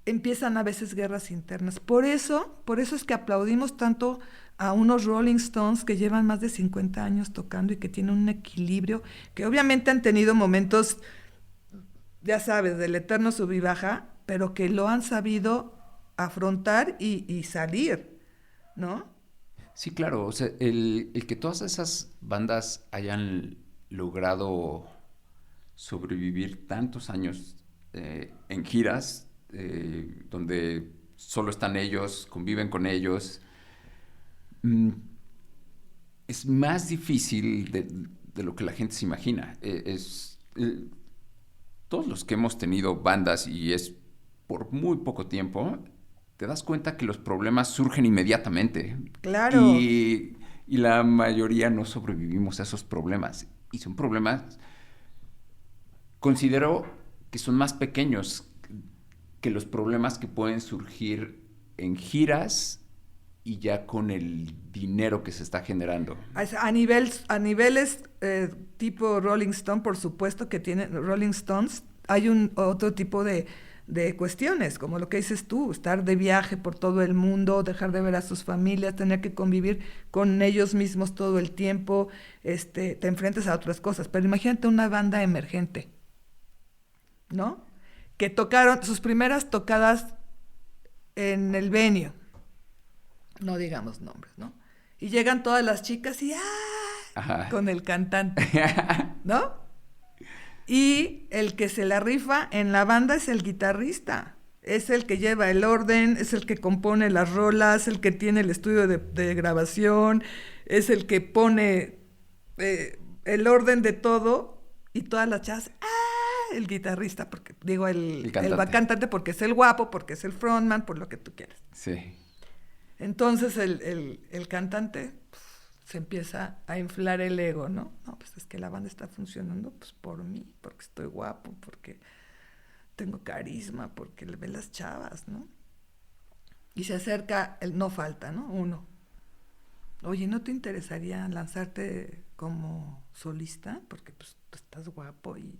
Speaker 2: empiezan a veces guerras internas. Por eso es que aplaudimos tanto a unos Rolling Stones que llevan más de 50 años tocando y que tienen un equilibrio, que obviamente han tenido momentos, ya sabes, del eterno sub y baja, pero que lo han sabido afrontar y salir, ¿no?
Speaker 1: Sí, claro. O sea, el que todas esas bandas hayan logrado sobrevivir tantos años en giras, donde solo están ellos, conviven con ellos, es más difícil de lo que la gente se imagina. Todos los que hemos tenido bandas y es por muy poco tiempo, te das cuenta que los problemas surgen inmediatamente.
Speaker 2: Claro.
Speaker 1: Y la mayoría no sobrevivimos a esos problemas. Y son problemas, considero que son más pequeños que los problemas que pueden surgir en giras y ya con el dinero que se está generando.
Speaker 2: A niveles tipo Rolling Stone, por supuesto que tienen Rolling Stones, hay otro tipo de cuestiones, como lo que dices tú, estar de viaje por todo el mundo, dejar de ver a sus familias, tener que convivir con ellos mismos todo el tiempo, te enfrentas a otras cosas. Pero imagínate una banda emergente, ¿no? Que tocaron sus primeras tocadas en el venue, no digamos nombres, ¿no? Y llegan todas las chicas y ¡ah! Con el cantante, ¿no? Y el que se la rifa en la banda es el guitarrista, es el que lleva el orden, es el que compone las rolas, el que tiene el estudio de grabación, es el que pone el orden de todo y todas las chavas, el guitarrista, porque digo el cantante porque es el guapo, porque es el frontman, por lo que tú quieras.
Speaker 1: Sí.
Speaker 2: Entonces el cantante se empieza a inflar el ego, ¿no? No, pues es que la banda está funcionando pues por mí, porque estoy guapo, porque tengo carisma porque le ve las chavas, ¿no? Y se acerca, no falta, ¿no? Uno. Oye, ¿no te interesaría lanzarte como solista? Porque pues tú estás guapo y...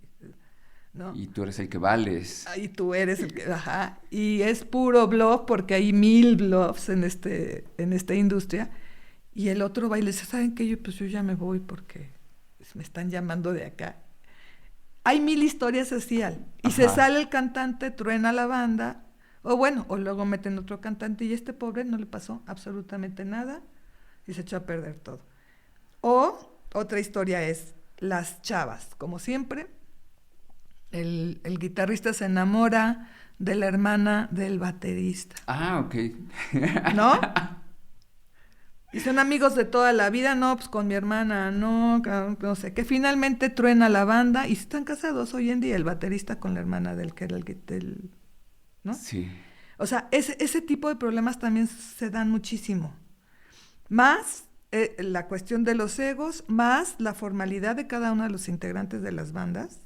Speaker 2: ¿no?
Speaker 1: Y tú eres el que vales.
Speaker 2: Y tú eres el que... Ajá. Y es puro bluff porque hay 1000 bluffs en esta industria. Y el otro va y le dice, ¿saben qué? Yo ya me voy porque me están llamando de acá. Hay 1000 historias así. Y se sale el cantante, truena la banda, o luego meten otro cantante y este pobre no le pasó absolutamente nada y se echó a perder todo. O otra historia es las chavas, como siempre, el guitarrista se enamora de la hermana del baterista.
Speaker 1: Ok.
Speaker 2: ¿No? Y son amigos de toda la vida, no, pues con mi hermana, no sé, que finalmente truena la banda y están casados hoy en día, el baterista con la hermana del que era el ¿no?
Speaker 1: Sí.
Speaker 2: O sea, ese tipo de problemas también se dan muchísimo. Más la cuestión de los egos, más la formalidad de cada uno de los integrantes de las bandas,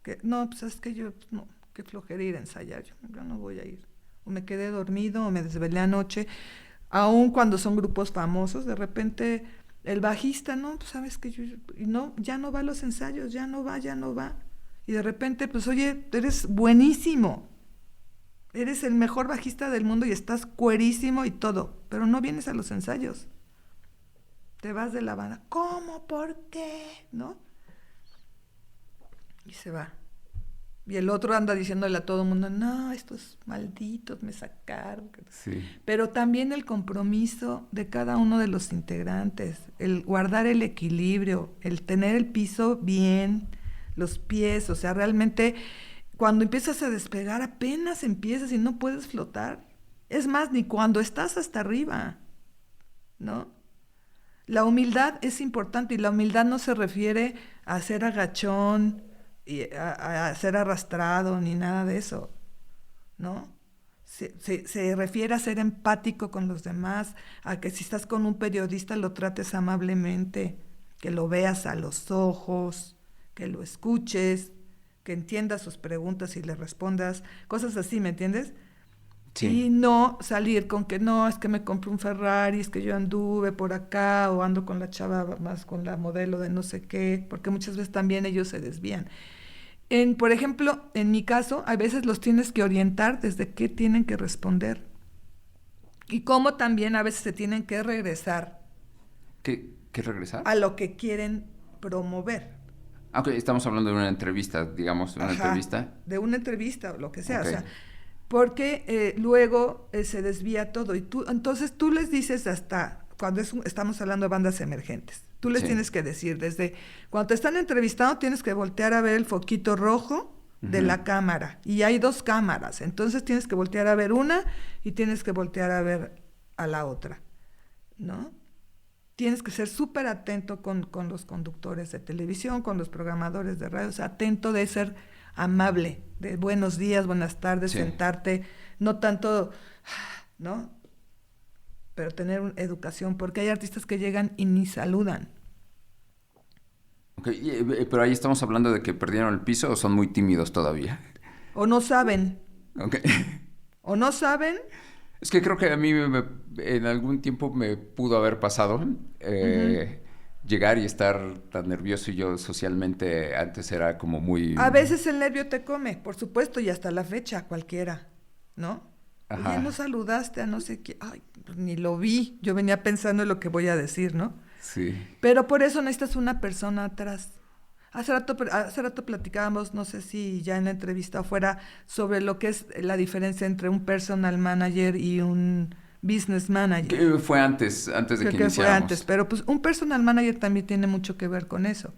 Speaker 2: que no, pues es que yo, no, qué flojera ir a ensayar, yo no voy a ir. O me quedé dormido, o me desvelé anoche. Aún cuando son grupos famosos, de repente el bajista, no, pues sabes que ya no va a los ensayos, ya no va. Y de repente, pues oye, eres buenísimo, eres el mejor bajista del mundo y estás cuerísimo y todo, pero no vienes a los ensayos. Te vas de la banda. ¿Cómo? ¿Por qué? ¿No? Y se va. Y el otro anda diciéndole a todo el mundo, no, estos malditos me sacaron.
Speaker 1: Sí.
Speaker 2: Pero también el compromiso de cada uno de los integrantes, el guardar el equilibrio, el tener el piso bien, los pies, o sea, realmente cuando empiezas a despegar apenas empiezas y no puedes flotar. Es más, ni cuando estás hasta arriba, ¿no? La humildad es importante y la humildad no se refiere a ser agachón, y a ser arrastrado ni nada de eso, ¿no? Se refiere a ser empático con los demás, a que si estás con un periodista lo trates amablemente, que lo veas a los ojos, que lo escuches, que entiendas sus preguntas y le respondas, cosas así, ¿me entiendes? Sí. Y no salir con que no, es que me compré un Ferrari, es que yo anduve por acá o ando con la chava más con la modelo de no sé qué, porque muchas veces también ellos se desvían. Por ejemplo, en mi caso, a veces los tienes que orientar desde qué tienen que responder y cómo también a veces se tienen que regresar.
Speaker 1: ¿Qué regresar?
Speaker 2: A lo que quieren promover.
Speaker 1: Ok, estamos hablando de una entrevista, digamos, de una entrevista.
Speaker 2: De una entrevista o lo que sea, o sea, porque luego se desvía todo y entonces tú les dices hasta cuando estamos hablando de bandas emergentes. Tú les tienes que decir, desde cuando te están entrevistando tienes que voltear a ver el foquito rojo de la cámara. Y hay 2 cámaras, entonces tienes que voltear a ver una y tienes que voltear a ver a la otra, ¿no? Tienes que ser súper atento con los conductores de televisión, con los programadores de radio, o sea, atento de ser amable, de buenos días, buenas tardes, sentarte, no tanto, ¿no? Pero tener educación, porque hay artistas que llegan y ni saludan.
Speaker 1: Ok, pero ahí estamos hablando de que perdieron el piso o son muy tímidos todavía.
Speaker 2: O no saben.
Speaker 1: Ok.
Speaker 2: O no saben.
Speaker 1: Es que creo que a mí en algún tiempo me pudo haber pasado llegar y estar tan nervioso y yo socialmente antes era como muy...
Speaker 2: A veces el nervio te come, por supuesto, y hasta la fecha cualquiera, ¿no?
Speaker 1: Ajá.
Speaker 2: Oye, no saludaste a no sé qué. Ay, pues ni lo vi. Yo venía pensando en lo que voy a decir, ¿no?
Speaker 1: Sí.
Speaker 2: Pero por eso necesitas una persona atrás. Hace rato platicábamos, no sé si ya en la entrevista fuera, sobre lo que es la diferencia entre un personal manager y un business manager.
Speaker 1: Que fue antes de que iniciáramos.
Speaker 2: Fue antes, pero pues un personal manager también tiene mucho que ver con eso.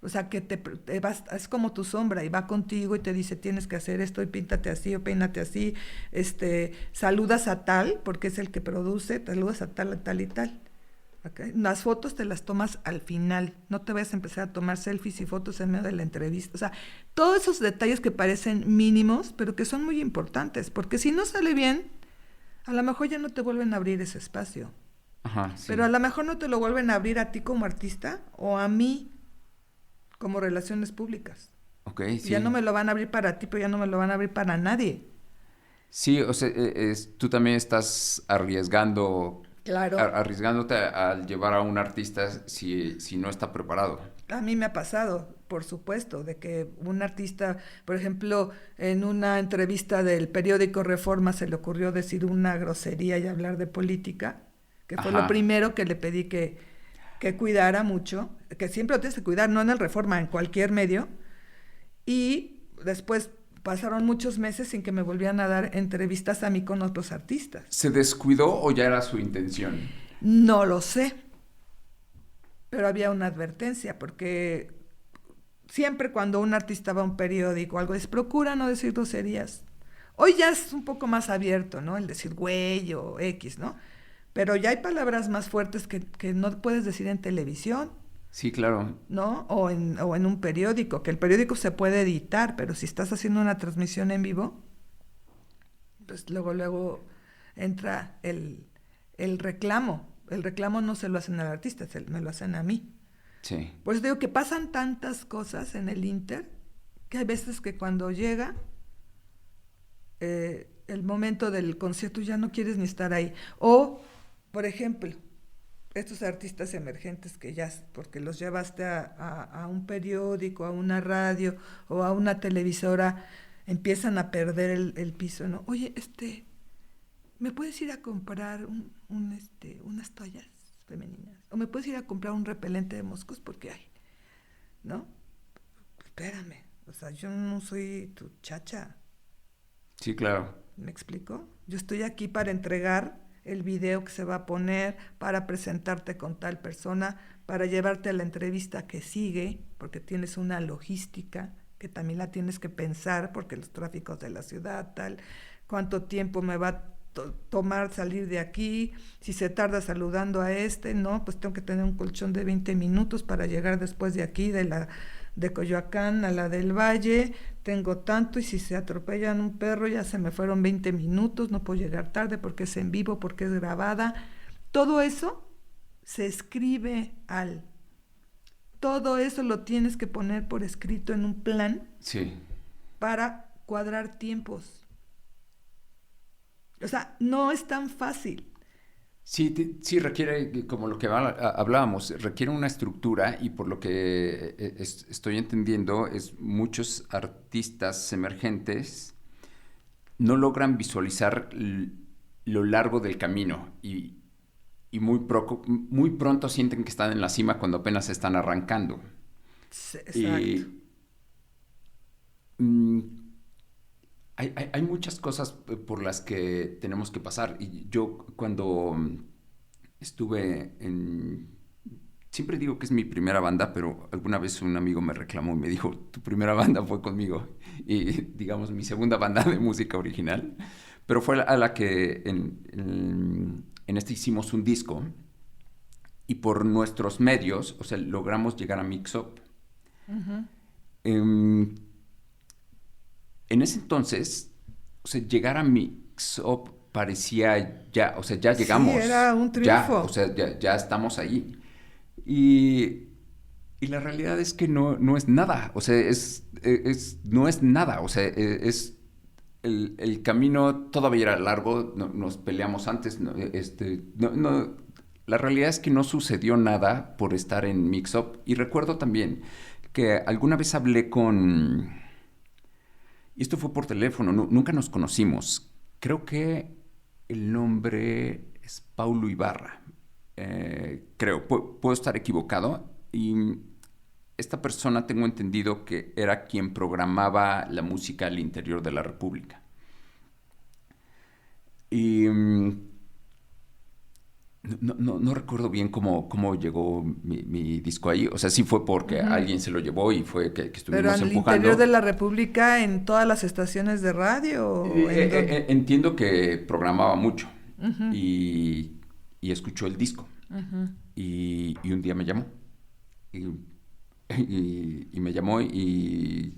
Speaker 2: O sea, que te vas, es como tu sombra y va contigo y te dice tienes que hacer esto y píntate así o peínate así, saludas a tal, porque es el que produce, te saludas a tal y tal. Okay. Las fotos te las tomas al final, no te vayas a empezar a tomar selfies y fotos en medio de la entrevista. O sea, todos esos detalles que parecen mínimos, pero que son muy importantes, porque si no sale bien, a lo mejor ya no te vuelven a abrir ese espacio.
Speaker 1: Ajá, sí.
Speaker 2: Pero a lo mejor no te lo vuelven a abrir a ti como artista o a mí como relaciones públicas.
Speaker 1: Ok, sí.
Speaker 2: Ya no me lo van a abrir para ti, pero ya no me lo van a abrir para nadie.
Speaker 1: Sí, o sea, tú también estás
Speaker 2: Claro.
Speaker 1: arriesgándote al llevar a un artista si no está preparado.
Speaker 2: A mí me ha pasado, por supuesto, de que un artista, por ejemplo, en una entrevista del periódico Reforma se le ocurrió decir una grosería y hablar de política, que fue lo
Speaker 1: Ajá.
Speaker 2: primero que le pedí que cuidara mucho, que siempre lo tienes que cuidar, no en el Reforma, en cualquier medio. Y después pasaron muchos meses sin que me volvieran a dar entrevistas a mí con otros artistas.
Speaker 1: ¿Se descuidó o ya era su intención?
Speaker 2: No lo sé, pero había una advertencia, porque siempre cuando un artista va a un periódico o algo, dice, procura no decir groserías. Hoy ya es un poco más abierto, ¿no? El decir güey o X, ¿no? Pero ya hay palabras más fuertes que no puedes decir en televisión,
Speaker 1: Sí, claro.
Speaker 2: ¿no? O en un periódico, que el periódico se puede editar, pero si estás haciendo una transmisión en vivo, pues luego entra el reclamo. El reclamo no se lo hacen al artista, me lo hacen a mí.
Speaker 1: Sí.
Speaker 2: Por eso digo que pasan tantas cosas en el Inter que hay veces que cuando llega el momento del concierto ya no quieres ni estar ahí. O, por ejemplo, estos artistas emergentes que ya, porque los llevaste a un periódico, a una radio o a una televisora, empiezan a perder el piso, ¿no? Oye, ¿me puedes ir a comprar unas toallas femeninas? ¿O me puedes ir a comprar un repelente de moscos? Porque hay, ¿no? Espérame, o sea, yo no soy tu chacha.
Speaker 1: Sí, claro.
Speaker 2: ¿Me explico? Yo estoy aquí para entregar el video que se va a poner, para presentarte con tal persona, para llevarte a la entrevista que sigue, porque tienes una logística que también la tienes que pensar, porque los tráficos de la ciudad, tal, cuánto tiempo me va a tomar salir de aquí, si se tarda saludando a no, pues tengo que tener un colchón de 20 minutos para llegar después de aquí, de Coyoacán a la del Valle, tengo tanto, y si se atropellan un perro ya se me fueron 20 minutos, no puedo llegar tarde porque es en vivo, porque es grabada. Todo eso se escribe todo eso lo tienes que poner por escrito en un plan
Speaker 1: Sí.
Speaker 2: para cuadrar tiempos. O sea, no es tan fácil.
Speaker 1: Sí, sí requiere, como lo que hablábamos, requiere una estructura y por lo que estoy entendiendo es muchos artistas emergentes no logran visualizar lo largo del camino y muy pronto sienten que están en la cima cuando apenas están arrancando.
Speaker 2: Exacto.
Speaker 1: Y mm, hay muchas cosas por las que tenemos que pasar. Y yo cuando estuve en... Siempre digo que es mi primera banda, pero alguna vez un amigo me reclamó y me dijo, tu primera banda fue conmigo. Y digamos, mi segunda banda de música original. Pero fue a la que en este hicimos un disco y por nuestros medios, o sea, logramos llegar a Mix Up.
Speaker 2: Uh-huh.
Speaker 1: En ese entonces, o sea, llegar a Mix Up parecía ya, o sea, ya
Speaker 2: Sí,
Speaker 1: llegamos,
Speaker 2: era un
Speaker 1: ya, o
Speaker 2: triunfo.
Speaker 1: sea, ya estamos ahí. Y, y la realidad es que no es nada, o sea, no es nada, o sea, el camino todavía era largo, nos peleamos antes, la realidad es que no sucedió nada por estar en Mix Up. Y recuerdo también que alguna vez hablé y esto fue por teléfono, nunca nos conocimos. Creo que el nombre es Paulo Ibarra. Creo, puedo estar equivocado. Y esta persona tengo entendido que era quien programaba la música al interior de la República. Y no recuerdo bien cómo llegó mi disco ahí. O sea, sí fue porque
Speaker 2: Uh-huh.
Speaker 1: alguien se lo llevó y fue que
Speaker 2: Pero
Speaker 1: estuvimos
Speaker 2: en el interior de
Speaker 1: empujando.
Speaker 2: la República, en todas las estaciones de radio, ¿o en dónde?
Speaker 1: Entiendo que programaba mucho
Speaker 2: Uh-huh.
Speaker 1: y, y escuchó el disco.
Speaker 2: Uh-huh.
Speaker 1: Y un día me llamó. Y, y me llamó y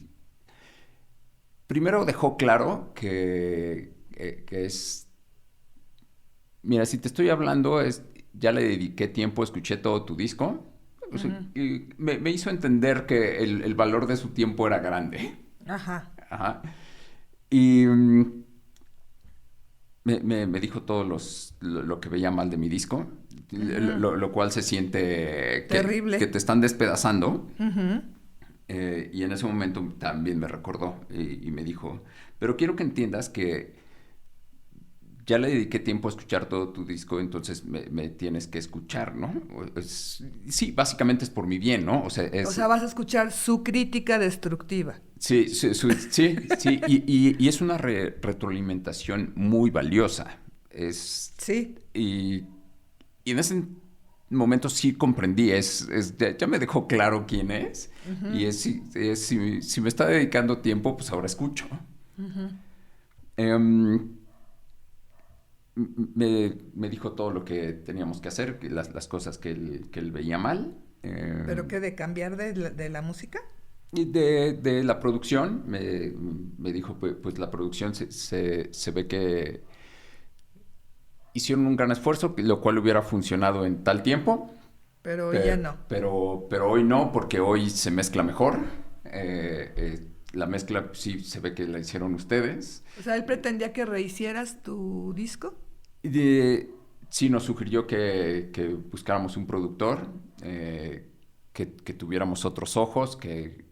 Speaker 1: primero dejó claro que es... Mira, si te estoy hablando, ya le dediqué tiempo, escuché todo tu disco, O sea, y me hizo entender que el valor de su tiempo era grande.
Speaker 2: Ajá.
Speaker 1: Ajá. Y me dijo todo lo que veía mal de mi disco, lo cual se siente
Speaker 2: Terrible.
Speaker 1: que te están despedazando.
Speaker 2: Ujú.
Speaker 1: Y en ese momento también me recordó y me dijo, pero quiero que entiendas que ya le dediqué tiempo a escuchar todo tu disco, entonces me tienes que escuchar, ¿no? Sí, básicamente es por mi bien, ¿no? O sea,
Speaker 2: O sea, vas a escuchar su crítica destructiva.
Speaker 1: Sí, sí, y es una retroalimentación muy valiosa.
Speaker 2: Sí.
Speaker 1: Y en ese momento sí comprendí, ya me dejó claro quién es, y si me está dedicando tiempo, pues ahora escucho. Em, me dijo todo lo que teníamos que hacer, las cosas que él veía mal.
Speaker 2: ¿Pero qué, de cambiar de la música?
Speaker 1: Y de la producción, me dijo, pues la producción se ve que hicieron un gran esfuerzo, lo cual hubiera funcionado en tal tiempo,
Speaker 2: Pero hoy ya no.
Speaker 1: pero hoy no, porque hoy se mezcla mejor. La mezcla sí se ve que la hicieron ustedes.
Speaker 2: O sea, él pretendía que rehicieras tu disco.
Speaker 1: Sí nos sugirió que buscáramos un productor, que tuviéramos otros ojos, que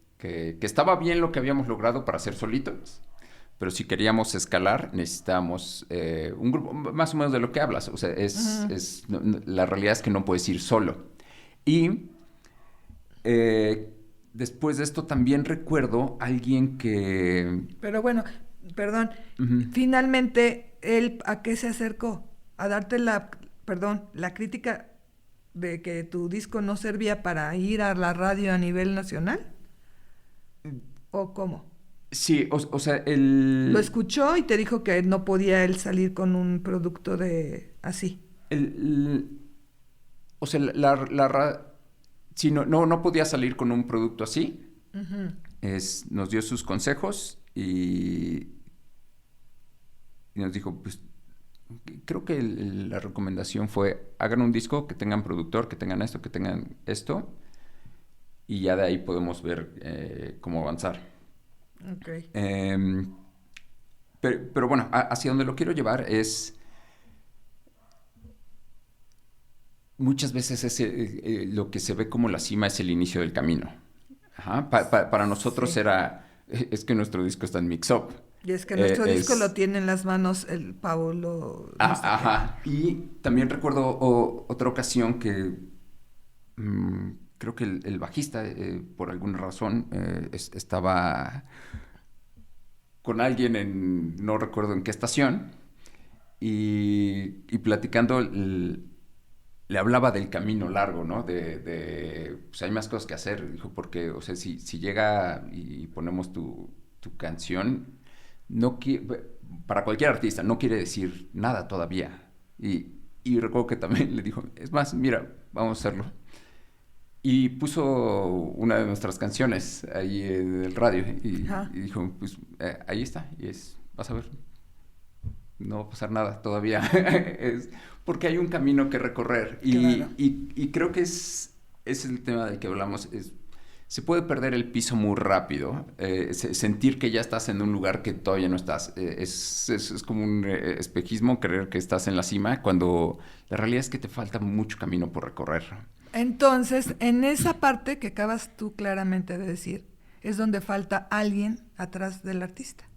Speaker 1: estaba bien lo que habíamos logrado para hacer solitos, pero si queríamos escalar necesitábamos un grupo más o menos de lo que hablas. O sea, la realidad es que no puedes ir solo. Y después de esto también recuerdo a alguien que...
Speaker 2: Pero bueno, perdón, finalmente, ¿él a qué se acercó? ¿A darte la crítica de que tu disco no servía para ir a la radio a nivel nacional? ¿O cómo?
Speaker 1: Sí, o sea,
Speaker 2: Lo escuchó y te dijo que no podía él salir con un producto de así.
Speaker 1: o sea, sí, no podía salir con un producto así. Nos dio sus consejos y nos dijo, pues, creo que la recomendación fue, hagan un disco, que tengan productor, que tengan esto, y ya de ahí podemos ver cómo avanzar.
Speaker 2: Okay.
Speaker 1: Pero bueno, hacia donde lo quiero llevar es... Muchas veces lo que se ve como la cima es el inicio del camino. Ajá. Para nosotros
Speaker 2: Sí.
Speaker 1: es que nuestro disco está en Mix Up.
Speaker 2: Y es que nuestro disco lo tiene en las manos el Paulo. No sé
Speaker 1: Ajá. Y también recuerdo otra ocasión que creo que el bajista, por alguna razón, estaba con alguien no recuerdo en qué estación, y platicando le hablaba del camino largo, ¿no? Pues hay más cosas que hacer, dijo, porque, o sea, si llega y ponemos tu canción, para cualquier artista, no quiere decir nada todavía. Y recuerdo que también le dijo, es más, mira, vamos a hacerlo. Y puso una de nuestras canciones ahí en el radio y dijo, pues ahí está, vas a ver, no va a pasar nada todavía. Porque hay un camino que recorrer.
Speaker 2: Claro.
Speaker 1: Y creo que es el tema del que hablamos. Se puede perder el piso muy rápido. Sentir que ya estás en un lugar que todavía no estás. Es como un espejismo creer que estás en la cima, cuando la realidad es que te falta mucho camino por recorrer.
Speaker 2: Entonces, en esa parte que acabas tú claramente de decir, es donde falta alguien atrás del artista.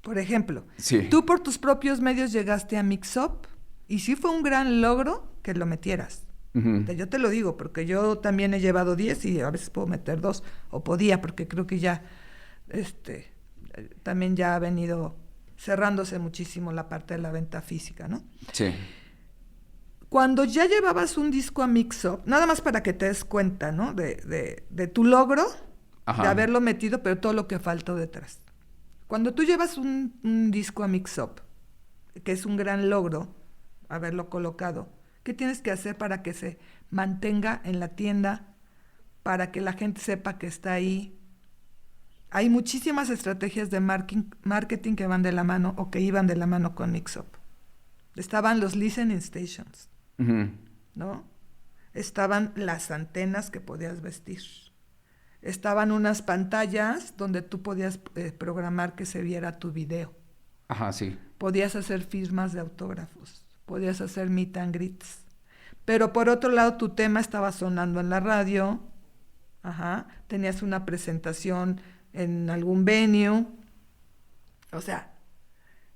Speaker 2: Por ejemplo,
Speaker 1: Sí.
Speaker 2: tú por tus propios medios llegaste a Mix Up y sí fue un gran logro que lo metieras. Yo te lo digo, porque yo también he llevado 10 y a veces puedo meter 2, o podía, porque creo que ya también ya ha venido cerrándose muchísimo la parte de la venta física, ¿no?
Speaker 1: Sí.
Speaker 2: Cuando ya llevabas un disco a Mix Up, nada más para que te des cuenta, ¿no? De tu logro,
Speaker 1: Ajá.
Speaker 2: de haberlo metido, pero todo lo que faltó detrás. Cuando tú llevas un disco a Mix Up, que es un gran logro haberlo colocado, ¿qué tienes que hacer para que se mantenga en la tienda, para que la gente sepa que está ahí? Hay muchísimas estrategias de marketing que van de la mano o que iban de la mano con Mix Up. Estaban los listening stations, ¿no? estaban las antenas que podías vestir. Estaban unas pantallas donde tú podías programar que se viera tu video.
Speaker 1: Ajá, sí.
Speaker 2: Podías hacer firmas de autógrafos, podías hacer meet and greets. Pero por otro lado, tu tema estaba sonando en la radio, tenías una presentación en algún venue. O sea,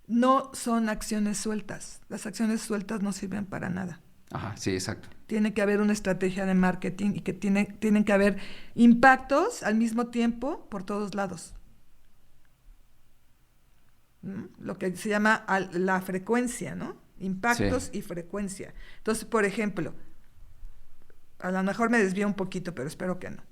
Speaker 2: no son acciones sueltas. Las acciones sueltas no sirven para nada.
Speaker 1: Ajá, sí, exacto.
Speaker 2: Tiene que haber una estrategia de marketing y que tienen que haber impactos al mismo tiempo por todos lados. Lo que se llama la frecuencia, ¿no? Impactos y frecuencia. Entonces, por ejemplo, a lo mejor me desvío un poquito, pero espero que no.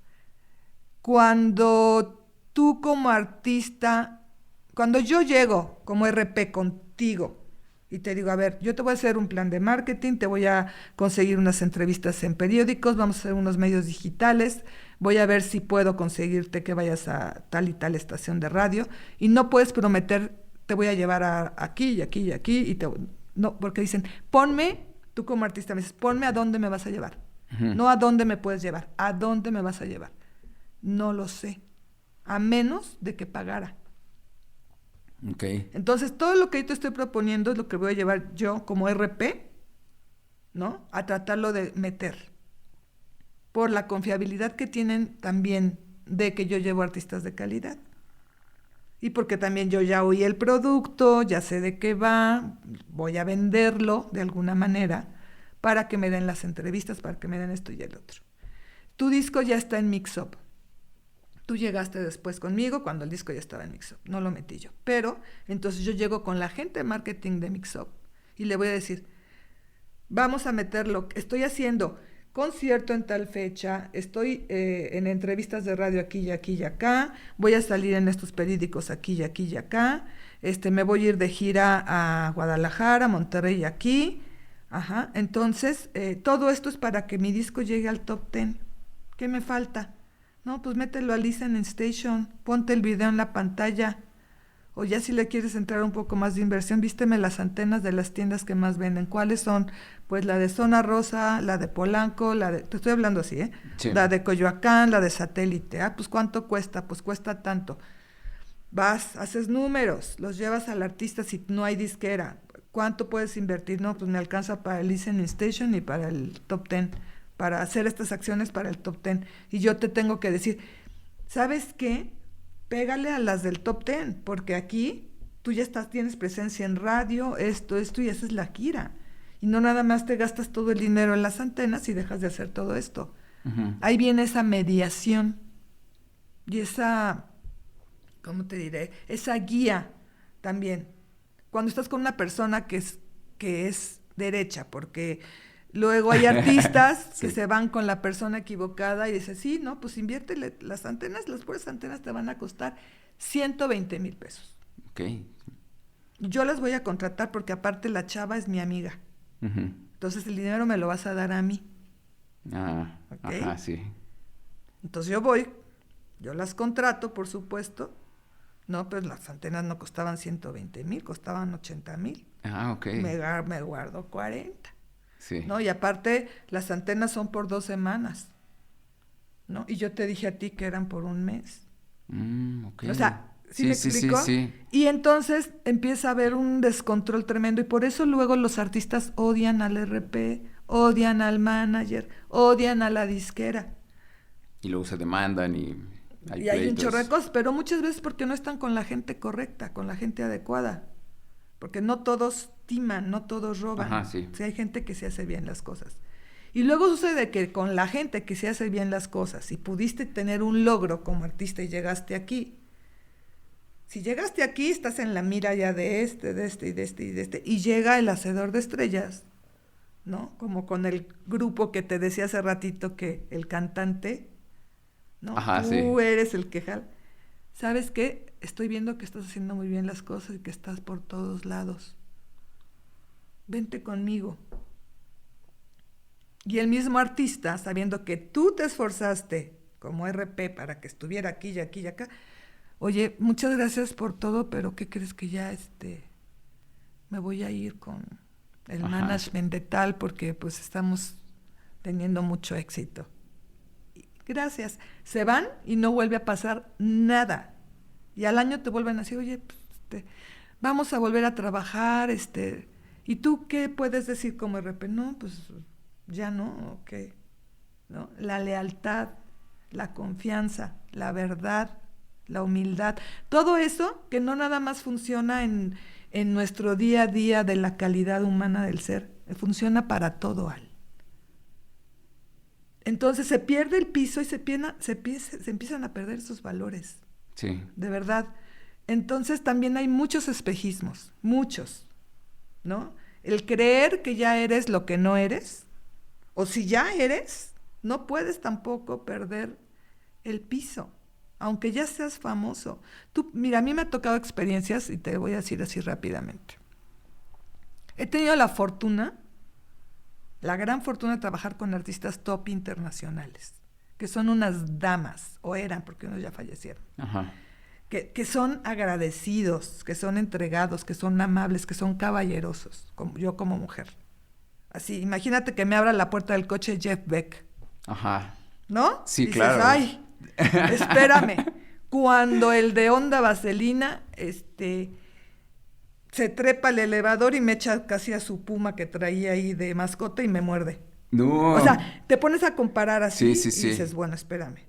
Speaker 2: Cuando tú como artista, cuando yo llego como RP contigo y te digo, a ver, yo te voy a hacer un plan de marketing, te voy a conseguir unas entrevistas en periódicos, vamos a hacer unos medios digitales, voy a ver si puedo conseguirte que vayas a tal y tal estación de radio, y no puedes prometer, te voy a llevar aquí y aquí y aquí, no, porque dicen, ponme, tú como artista me dices, ponme a dónde me vas a llevar, no a dónde me puedes llevar, a dónde me vas a llevar. No lo sé, a menos de que pagara.
Speaker 1: Okay.
Speaker 2: Entonces, todo lo que yo te estoy proponiendo es lo que voy a llevar yo como RP, ¿no? A tratarlo de meter. Por la confiabilidad que tienen también de que yo llevo artistas de calidad. Y porque también yo ya oí el producto, ya sé de qué va, voy a venderlo de alguna manera para que me den las entrevistas, para que me den esto y el otro. Tu disco ya está en Mixup. Tú llegaste después conmigo cuando el disco ya estaba en Mixup, no lo metí yo. Pero entonces yo llego con la gente de marketing de Mixup y le voy a decir, vamos a meterlo, estoy haciendo concierto en tal fecha, estoy en entrevistas de radio aquí y aquí y acá, voy a salir en estos periódicos aquí y aquí y acá, me voy a ir de gira a Guadalajara, Monterrey y aquí. Entonces, todo esto es para que mi disco llegue al top 10. ¿Qué me falta? No, pues mételo a Listening Station, ponte el video en la pantalla, o ya si le quieres entrar un poco más de inversión, vísteme las antenas de las tiendas que más venden. ¿Cuáles son? Pues la de Zona Rosa, la de Polanco, te estoy hablando así,
Speaker 1: Sí.
Speaker 2: La de Coyoacán, la de Satélite. Pues ¿cuánto cuesta? Pues cuesta tanto. Vas, haces números, los llevas al artista si no hay disquera. ¿Cuánto puedes invertir? No, pues me alcanza para el Listening Station y para el Top 10. Para hacer estas acciones para el top 10. Y yo te tengo que decir, ¿sabes qué? Pégale a las del top 10, porque aquí tú ya tienes presencia en radio, esto, y esa es la gira. Y no nada más te gastas todo el dinero en las antenas y dejas de hacer todo esto. Ahí viene esa mediación y esa, ¿cómo te diré? Esa guía también. Cuando estás con una persona que es derecha, porque luego hay artistas que se van con la persona equivocada y dicen, sí, no, pues inviértele las antenas, las puras antenas te van a costar 120,000 pesos.
Speaker 1: Ok.
Speaker 2: Yo las voy a contratar porque aparte la chava es mi amiga. Entonces el dinero me lo vas a dar a mí. ¿Okay?
Speaker 1: Ajá, sí.
Speaker 2: Entonces yo las contrato, por supuesto. No, pues las antenas no costaban 120,000, costaban 80,000.
Speaker 1: Ok.
Speaker 2: Me guardo 40.
Speaker 1: Sí.
Speaker 2: ¿No? Y aparte, las antenas son por 2 semanas, ¿no? Y yo te dije a ti que eran por un mes.
Speaker 1: Okay.
Speaker 2: O sea, ¿sí me explico?
Speaker 1: Sí.
Speaker 2: Y entonces empieza a haber un descontrol tremendo y por eso luego los artistas odian al RP, odian al manager, odian a la disquera.
Speaker 1: Y luego se demandan y
Speaker 2: hay un chorro de cosas, pero muchas veces porque no están con la gente correcta, con la gente adecuada. Porque no todos timan, no todos roban.
Speaker 1: Sí.
Speaker 2: Sí, hay gente que se hace bien las cosas. Y luego sucede que con la gente que se hace bien las cosas, y pudiste tener un logro como artista y llegaste aquí, si llegaste aquí, estás en la mira ya de este, y llega el hacedor de estrellas, ¿no? Como con el grupo que te decía hace ratito que el cantante, ¿no? Tú eres el que jala. ¿Sabes qué? Estoy viendo que estás haciendo muy bien las cosas y que estás por todos lados. Vente conmigo. Y el mismo artista, sabiendo que tú te esforzaste como RP para que estuviera aquí y aquí y acá, oye, muchas gracias por todo, pero ¿qué crees que ya me voy a ir con el management de tal porque pues estamos teniendo mucho éxito. Gracias. Se van y no vuelve a pasar nada. Y al año te vuelven a decir, oye, pues, vamos a volver a trabajar, ¿y tú qué puedes decir como RP? No, pues ya no, ok. ¿No? La lealtad, la confianza, la verdad, la humildad, todo eso que no nada más funciona en nuestro día a día de la calidad humana del ser, funciona para todo, Al. Entonces se pierde el piso y se empiezan a perder esos valores.
Speaker 1: Sí.
Speaker 2: De verdad. Entonces también hay muchos espejismos, muchos, ¿no? El creer que ya eres lo que no eres, o si ya eres, no puedes tampoco perder el piso, aunque ya seas famoso. Mira, a mí me ha tocado experiencias, y te voy a decir así rápidamente. He tenido la gran fortuna de trabajar con artistas top internacionales, que son unas damas, o eran, porque unos ya fallecieron.
Speaker 1: Ajá.
Speaker 2: Que son agradecidos, que son entregados, que son amables, que son caballerosos, como yo como mujer. Así, imagínate que me abra la puerta del coche Jeff Beck.
Speaker 1: Ajá.
Speaker 2: ¿No?
Speaker 1: Sí,
Speaker 2: dices,
Speaker 1: claro.
Speaker 2: Ay, espérame. Cuando el de Onda Vaselina, se trepa al elevador y me echa casi a su puma que traía ahí de mascota y me muerde.
Speaker 1: No.
Speaker 2: O sea, te pones a comparar así
Speaker 1: Sí.
Speaker 2: y dices, bueno, espérame,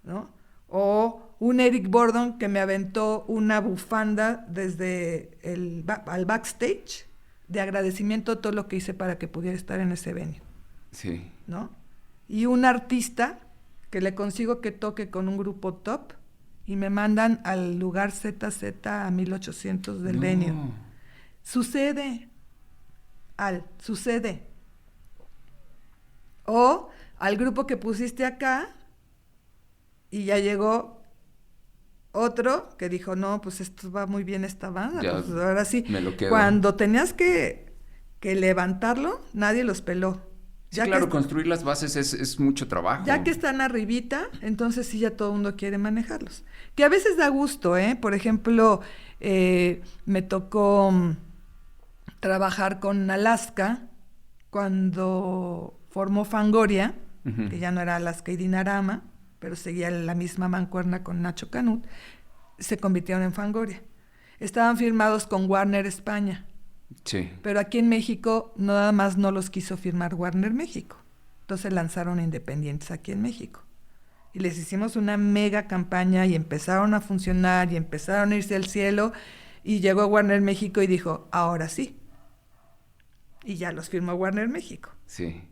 Speaker 2: ¿no? O un Eric Burdon que me aventó una bufanda desde al backstage de agradecimiento a todo lo que hice para que pudiera estar en ese venue.
Speaker 1: Sí.
Speaker 2: ¿No? Y un artista que le consigo que toque con un grupo top y me mandan al lugar ZZ a 1800 del venue. Sucede. Sucede. O al grupo que pusiste acá y ya llegó otro que dijo, no, pues esto va muy bien esta banda,
Speaker 1: Ya,
Speaker 2: pues ahora sí.
Speaker 1: me lo quedo.
Speaker 2: Cuando tenías que levantarlo, nadie los peló.
Speaker 1: Sí, claro, construir las bases es mucho trabajo.
Speaker 2: Ya que están arribita, entonces sí ya todo el mundo quiere manejarlos. Que a veces da gusto, ¿eh? Por ejemplo, me tocó trabajar con Alaska cuando formó Fangoria,
Speaker 1: uh-huh.
Speaker 2: que ya no era Alaska y Dinarama, pero seguía la misma mancuerna con Nacho Canut, se convirtieron en Fangoria. Estaban firmados con Warner España.
Speaker 1: Sí.
Speaker 2: Pero aquí en México nada más no los quiso firmar Warner México. Entonces lanzaron independientes aquí en México. Y les hicimos una mega campaña y empezaron a funcionar y empezaron a irse al cielo. Y llegó Warner México y dijo, ahora sí. Y ya los firmó Warner México.
Speaker 1: Sí.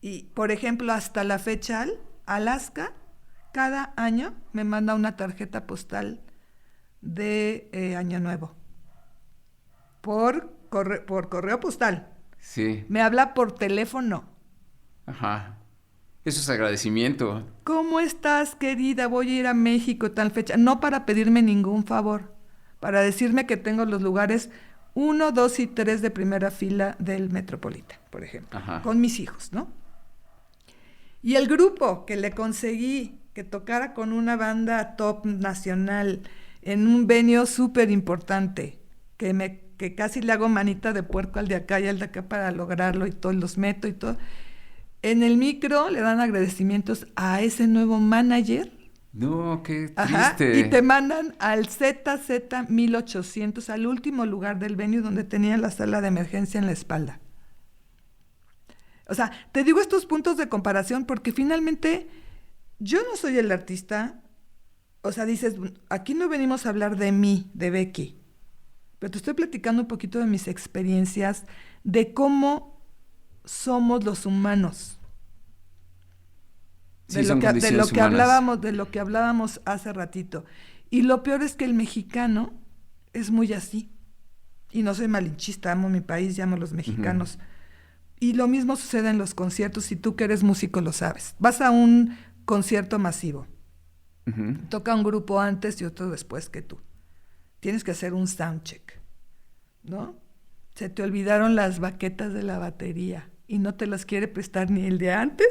Speaker 2: Y, por ejemplo, hasta la fecha, Alaska, cada año me manda una tarjeta postal de Año Nuevo. Por correo postal.
Speaker 1: Sí.
Speaker 2: Me habla por teléfono.
Speaker 1: Ajá. Eso es agradecimiento.
Speaker 2: ¿Cómo estás, querida? Voy a ir a México tal fecha. No para pedirme ningún favor, para decirme que tengo los lugares 1, 2 y 3 de primera fila del Metropolitan, por ejemplo.
Speaker 1: Ajá.
Speaker 2: Con mis hijos, ¿no? Y el grupo que le conseguí que tocara con una banda top nacional en un venue súper importante, que casi le hago manita de puerco al de acá y al de acá para lograrlo y todos los meto y todo. En el micro le dan agradecimientos a ese nuevo manager.
Speaker 1: No, qué triste.
Speaker 2: Ajá, y te mandan al ZZ 1800, al último lugar del venue donde tenía la sala de emergencia en la espalda. O sea, te digo estos puntos de comparación porque finalmente yo no soy el artista. O sea, dices, aquí no venimos a hablar de mí, de Becky. Pero te estoy platicando un poquito de mis experiencias, de cómo somos los humanos.
Speaker 1: Sí,
Speaker 2: de lo que hablábamos hace ratito. Y lo peor es que el mexicano es muy así. Y no soy malinchista, amo mi país y amo a los mexicanos. Uh-huh. Y lo mismo sucede en los conciertos, y tú que eres músico lo sabes. Vas a un concierto masivo. Uh-huh. Toca un grupo antes y otro después que tú. Tienes que hacer un soundcheck, ¿no? Se te olvidaron las baquetas de la batería y no te las quiere prestar ni el de antes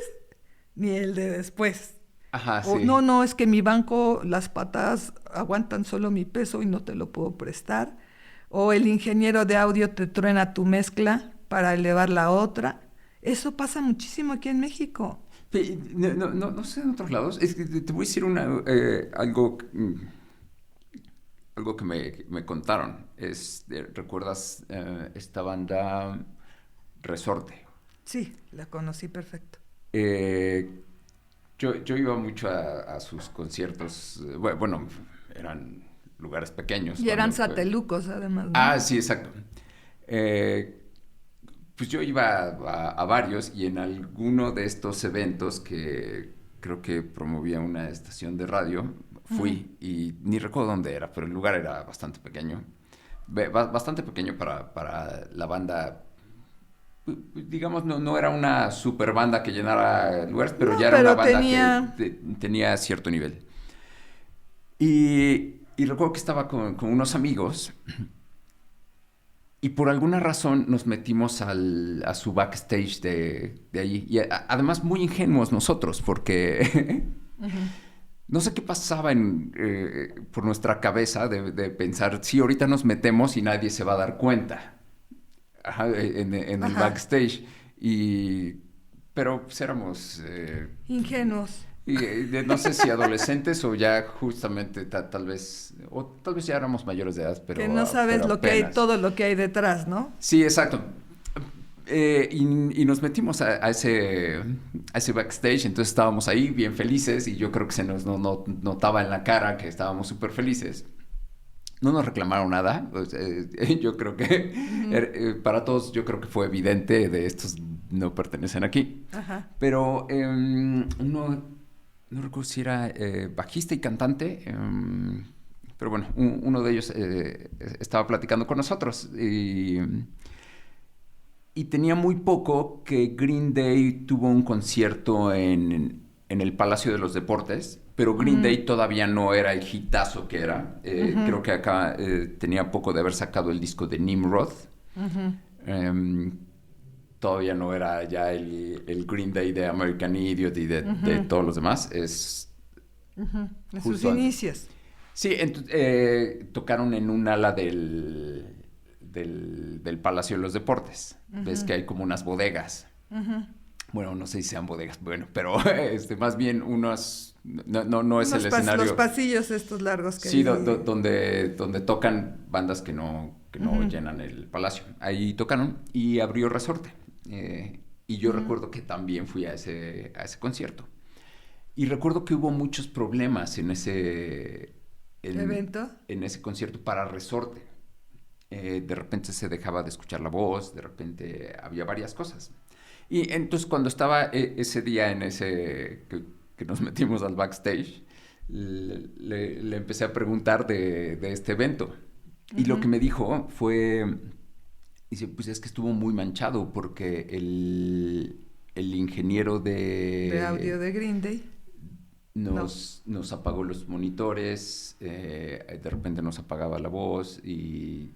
Speaker 2: ni el de después.
Speaker 1: Ajá,
Speaker 2: o,
Speaker 1: sí.
Speaker 2: No, es que mi banco, las patadas aguantan solo mi peso y no te lo puedo prestar. O el ingeniero de audio te truena tu mezcla para elevar la otra. Eso pasa muchísimo aquí en México.
Speaker 1: No sé en otros lados. Es que te voy a decir algo que me contaron. ¿Recuerdas esta banda Resorte?
Speaker 2: Sí, la conocí perfecto.
Speaker 1: Yo iba mucho a sus conciertos. Bueno, eran lugares pequeños.
Speaker 2: Y eran satelucos, además, ¿no?
Speaker 1: Ah, sí, exacto. Pues yo iba a varios y en alguno de estos eventos que creo que promovía una estación de radio, fui y ni recuerdo dónde era, pero el lugar era bastante pequeño. Bastante pequeño para la banda. Digamos, no era una super banda que llenara lugares, pero ya era una banda que tenía cierto nivel. Y recuerdo que estaba con unos amigos y por alguna razón nos metimos a su backstage de allí. Y además muy ingenuos nosotros, porque no sé qué pasaba por nuestra cabeza de pensar, sí, ahorita nos metemos y nadie se va a dar cuenta. Ajá, en el backstage. Pero pues éramos...
Speaker 2: ingenuos.
Speaker 1: No sé si adolescentes o ya justamente tal vez... O tal vez ya éramos mayores de edad, pero...
Speaker 2: Que no sabes
Speaker 1: pero
Speaker 2: lo que hay, todo lo que hay detrás, ¿no?
Speaker 1: Sí, exacto. Y nos metimos a ese backstage, entonces estábamos ahí bien felices y yo creo que se nos notaba en la cara que estábamos súper felices. No nos reclamaron nada. Yo creo que para todos yo creo que fue evidente de estos no pertenecen aquí.
Speaker 2: Ajá.
Speaker 1: Pero no recuerdo si era bajista y cantante. Pero bueno, uno de ellos estaba platicando con nosotros y tenía muy poco que Green Day tuvo un concierto en el Palacio de los Deportes, pero Green Day todavía no era el hitazo que era. Creo que acá tenía poco de haber sacado el disco de Nimrod. Todavía no era ya el Green Day de American Idiot y de todos los demás. Es
Speaker 2: en sus inicios.
Speaker 1: Sí, tocaron en un ala del Palacio de los Deportes. Ves que hay como unas bodegas. Bueno, no sé si sean bodegas, bueno, pero más bien unos... No es el escenario...
Speaker 2: Los pasillos estos largos que
Speaker 1: sí, donde tocan bandas que no llenan el palacio. Ahí tocaron y abrió Resorte. Y yo recuerdo que también fui a ese concierto. Y recuerdo que hubo muchos problemas en ese...
Speaker 2: ¿Evento?
Speaker 1: En ese concierto para Resorte. De repente se dejaba de escuchar la voz, de repente había varias cosas. Y entonces cuando estaba ese día en ese que nos metimos al backstage, le empecé a preguntar de este evento. Y lo que me dijo fue, dice, pues es que estuvo muy manchado porque el ingeniero
Speaker 2: de audio de Green Day
Speaker 1: nos apagó los monitores, de repente nos apagaba la voz y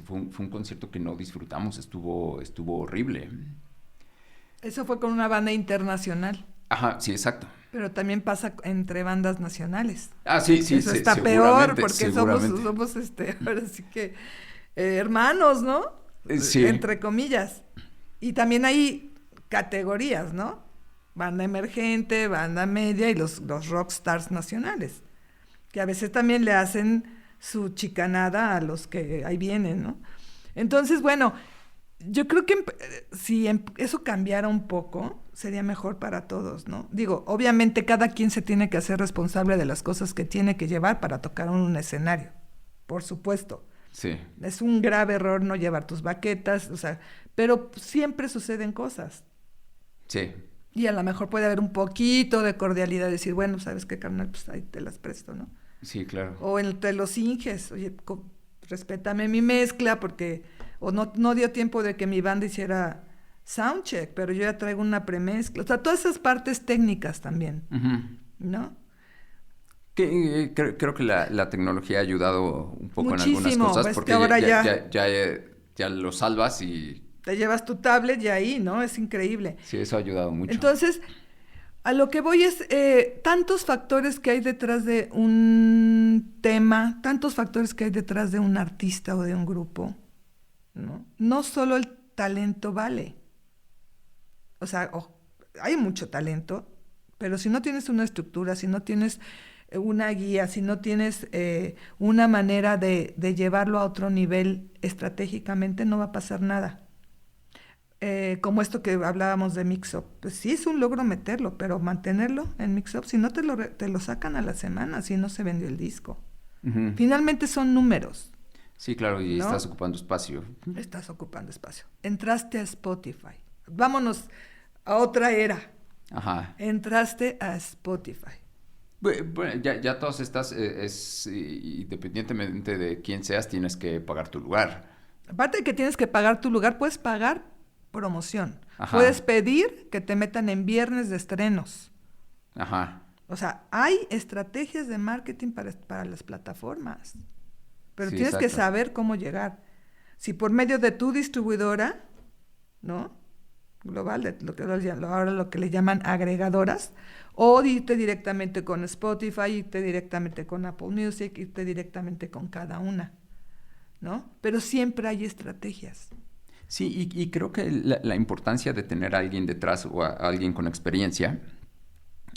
Speaker 1: fue un concierto que no disfrutamos, estuvo horrible.
Speaker 2: Eso fue con una banda internacional.
Speaker 1: Ajá, sí, exacto.
Speaker 2: Pero también pasa entre bandas nacionales.
Speaker 1: Ah, sí,
Speaker 2: eso está peor porque somos ahora sí que hermanos, ¿no?
Speaker 1: Sí.
Speaker 2: Entre comillas. Y también hay categorías, ¿no? Banda emergente, banda media y los rockstars nacionales, que a veces también le hacen su chicanada a los que ahí vienen, ¿no? Entonces, bueno, yo creo que si eso cambiara un poco, sería mejor para todos, ¿no? Digo, obviamente cada quien se tiene que hacer responsable de las cosas que tiene que llevar para tocar en un escenario, por supuesto.
Speaker 1: Sí.
Speaker 2: Es un grave error no llevar tus baquetas, o sea, pero siempre suceden cosas.
Speaker 1: Sí.
Speaker 2: Y a lo mejor puede haber un poquito de cordialidad, decir, bueno, ¿sabes qué, carnal? Pues ahí te las presto, ¿no?
Speaker 1: Sí, claro.
Speaker 2: O entre los inges, oye, respétame mi mezcla, porque... O no dio tiempo de que mi banda hiciera soundcheck, pero yo ya traigo una premezcla. O sea, todas esas partes técnicas también, ¿no?
Speaker 1: Creo que la tecnología ha ayudado un poco
Speaker 2: muchísimo,
Speaker 1: en algunas cosas, porque
Speaker 2: ahora
Speaker 1: ya lo salvas y...
Speaker 2: Te llevas tu tablet y ahí, ¿no? Es increíble.
Speaker 1: Sí, eso ha ayudado mucho.
Speaker 2: Entonces, a lo que voy es tantos factores que hay detrás de un tema, tantos factores que hay detrás de un artista o de un grupo, ¿no? No solo el talento vale. O sea, hay mucho talento, pero si no tienes una estructura, si no tienes una guía, si no tienes una manera de llevarlo a otro nivel estratégicamente, no va a pasar nada. Como esto que hablábamos de Mixup, pues sí es un logro meterlo, pero mantenerlo en Mixup, si no te lo sacan a la semana, si no se vendió el disco.
Speaker 1: Uh-huh.
Speaker 2: Finalmente son números.
Speaker 1: Sí, claro, y
Speaker 2: ¿no?
Speaker 1: estás ocupando espacio.
Speaker 2: Estás ocupando espacio. Entraste a Spotify. Vámonos a otra era.
Speaker 1: Ajá.
Speaker 2: Entraste a Spotify.
Speaker 1: Bueno, ya todas estas, independientemente de quién seas, tienes que pagar tu lugar.
Speaker 2: Aparte de que tienes que pagar tu lugar, puedes pagar promoción.
Speaker 1: Ajá.
Speaker 2: Puedes pedir que te metan en viernes de estrenos.
Speaker 1: Ajá.
Speaker 2: O sea, hay estrategias de marketing para las plataformas. Pero
Speaker 1: Sí,
Speaker 2: tienes
Speaker 1: exacto.
Speaker 2: que saber cómo llegar. Si por medio de tu distribuidora, ¿no? Global, de ahora lo que le llaman agregadoras, o irte directamente con Spotify, irte directamente con Apple Music, irte directamente con cada una, ¿no? Pero siempre hay estrategias.
Speaker 1: Sí, y creo que la importancia de tener a alguien detrás o a alguien con experiencia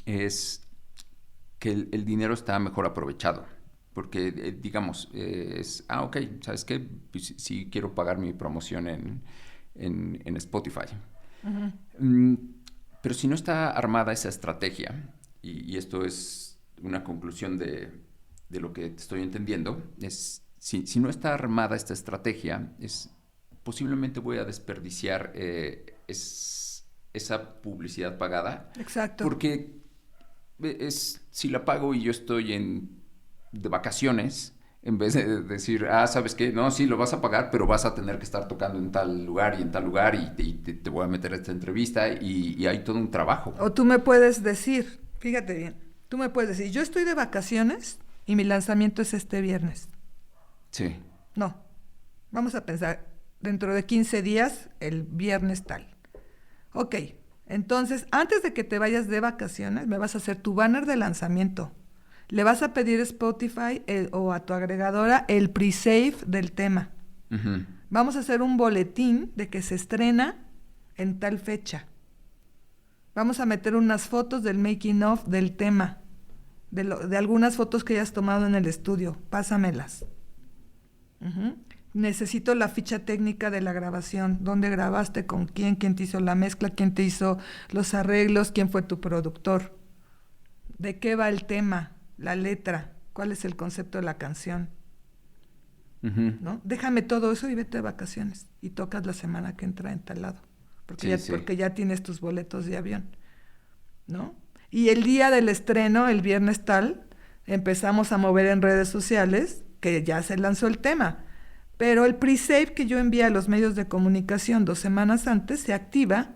Speaker 1: es que el dinero está mejor aprovechado. Porque, digamos, ok, ¿sabes qué? Pues, sí quiero pagar mi promoción en Spotify. Uh-huh. Pero si no está armada esa estrategia, y esto es una conclusión de lo que estoy entendiendo, es si no está armada esta estrategia, posiblemente voy a desperdiciar esa publicidad pagada.
Speaker 2: Exacto.
Speaker 1: Porque si la pago y yo estoy de vacaciones, en vez de decir, ¿sabes qué? No, sí, lo vas a pagar, pero vas a tener que estar tocando en tal lugar y en tal lugar y te voy a meter a esta entrevista y hay todo un trabajo.
Speaker 2: O tú me puedes decir, fíjate bien, tú me puedes decir, yo estoy de vacaciones y mi lanzamiento es este viernes.
Speaker 1: Sí.
Speaker 2: No, vamos a pensar, dentro de 15 días, el viernes tal. Ok, entonces, antes de que te vayas de vacaciones, me vas a hacer tu banner de lanzamiento. Le vas a pedir a Spotify o a tu agregadora el pre-save del tema. Uh-huh. Vamos a hacer un boletín de que se estrena en tal fecha. Vamos a meter unas fotos del making of del tema, de algunas fotos que hayas tomado en el estudio. Pásamelas. Uh-huh. Necesito la ficha técnica de la grabación. ¿Dónde grabaste? ¿Con quién? ¿Quién te hizo la mezcla? ¿Quién te hizo los arreglos? ¿Quién fue tu productor? ¿De qué va el tema? La letra, ¿cuál es el concepto de la canción? Uh-huh. ¿No? Déjame todo eso y vete de vacaciones y tocas la semana que entra en tal lado, porque ya tienes tus boletos de avión, ¿no? Y el día del estreno, el viernes tal, empezamos a mover en redes sociales que ya se lanzó el tema, pero el pre-save que yo envío a los medios de comunicación 2 semanas antes se activa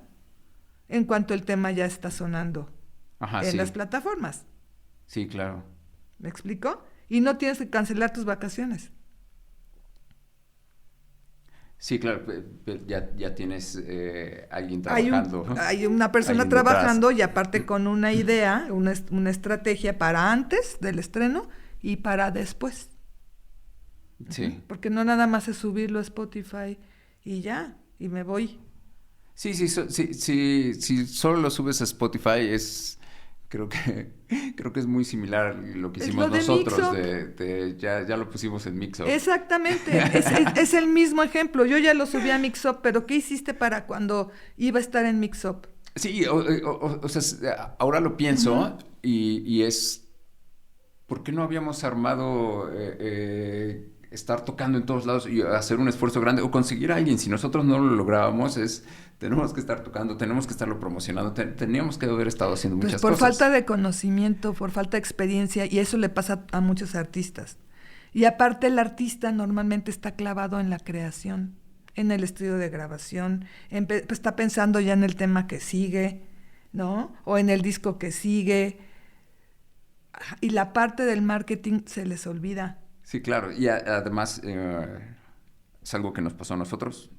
Speaker 2: en cuanto el tema ya está sonando.
Speaker 1: Ajá,
Speaker 2: en las plataformas.
Speaker 1: Sí, claro.
Speaker 2: ¿Me explico? Y no tienes que cancelar tus vacaciones.
Speaker 1: Sí, claro, ya tienes alguien trabajando.
Speaker 2: Hay una persona trabajando y aparte con una idea, una estrategia para antes del estreno y para después.
Speaker 1: Sí.
Speaker 2: Porque no nada más es subirlo a Spotify y ya, y me voy.
Speaker 1: Sí, si solo lo subes a Spotify creo que es muy similar a lo que hicimos nosotros ya lo pusimos en Mixup.
Speaker 2: Exactamente, es el mismo ejemplo. Yo ya lo subí a Mixup, pero ¿qué hiciste para cuando iba a estar en Mixup?
Speaker 1: Sí, o sea, ahora lo pienso. Uh-huh. y es ¿por qué no habíamos armado estar tocando en todos lados y hacer un esfuerzo grande o conseguir a alguien? Si nosotros no lo lográbamos, tenemos que estar tocando, tenemos que estarlo promocionando, teníamos que haber estado haciendo muchas
Speaker 2: por
Speaker 1: cosas.
Speaker 2: Por falta de conocimiento, por falta de experiencia, y eso le pasa a muchos artistas. Y aparte el artista normalmente está clavado en la creación, en el estudio de grabación, está pensando ya en el tema que sigue, ¿no? O en el disco que sigue, y la parte del marketing se les olvida.
Speaker 1: Sí, claro, y además es algo que nos pasó a nosotros.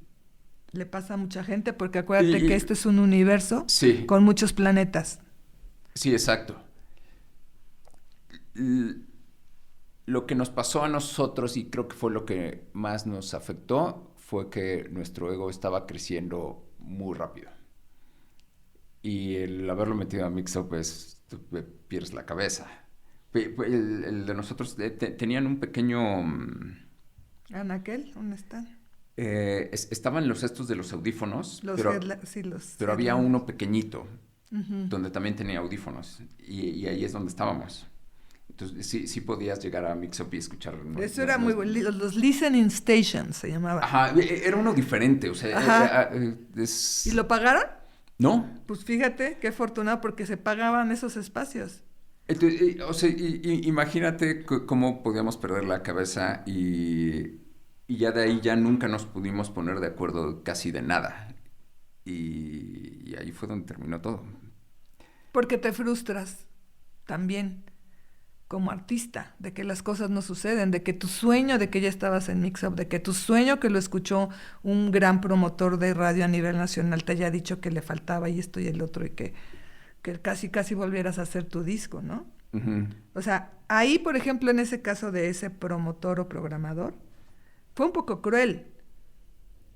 Speaker 2: Le pasa a mucha gente porque acuérdate que este es un universo con muchos planetas.
Speaker 1: Sí, exacto. Lo que nos pasó a nosotros, y creo que fue lo que más nos afectó, fue que nuestro ego estaba creciendo muy rápido. Y el haberlo metido a Mix Up es, tú pierdes la cabeza. El de nosotros tenían un pequeño...
Speaker 2: ¿Anaquel? ¿Dónde están?
Speaker 1: Estaban los estos de los audífonos,
Speaker 2: Los
Speaker 1: pero,
Speaker 2: sí, los
Speaker 1: pero había
Speaker 2: headliners.
Speaker 1: uno pequeñito, donde también tenía audífonos. Y ahí es donde estábamos. Entonces sí podías llegar a Mix Up y escuchar...
Speaker 2: Eso era muy bueno. Los listening stations se llamaba.
Speaker 1: Ajá, era uno diferente, o sea...
Speaker 2: Ajá. ¿Y lo pagaron?
Speaker 1: No.
Speaker 2: Pues fíjate, qué afortunado porque se pagaban esos espacios.
Speaker 1: Entonces, o sea, imagínate cómo podíamos perder la cabeza y ya de ahí ya nunca nos pudimos poner de acuerdo casi de nada. Y ahí fue donde terminó todo.
Speaker 2: Porque te frustras también como artista, de que las cosas no suceden, de que tu sueño de que ya estabas en Mix Up, de que tu sueño que lo escuchó un gran promotor de radio a nivel nacional te haya dicho que le faltaba y esto y el otro y que casi volvieras a hacer tu disco, ¿no?
Speaker 1: Uh-huh.
Speaker 2: O sea, ahí, por ejemplo, en ese caso de ese promotor o programador, fue un poco cruel.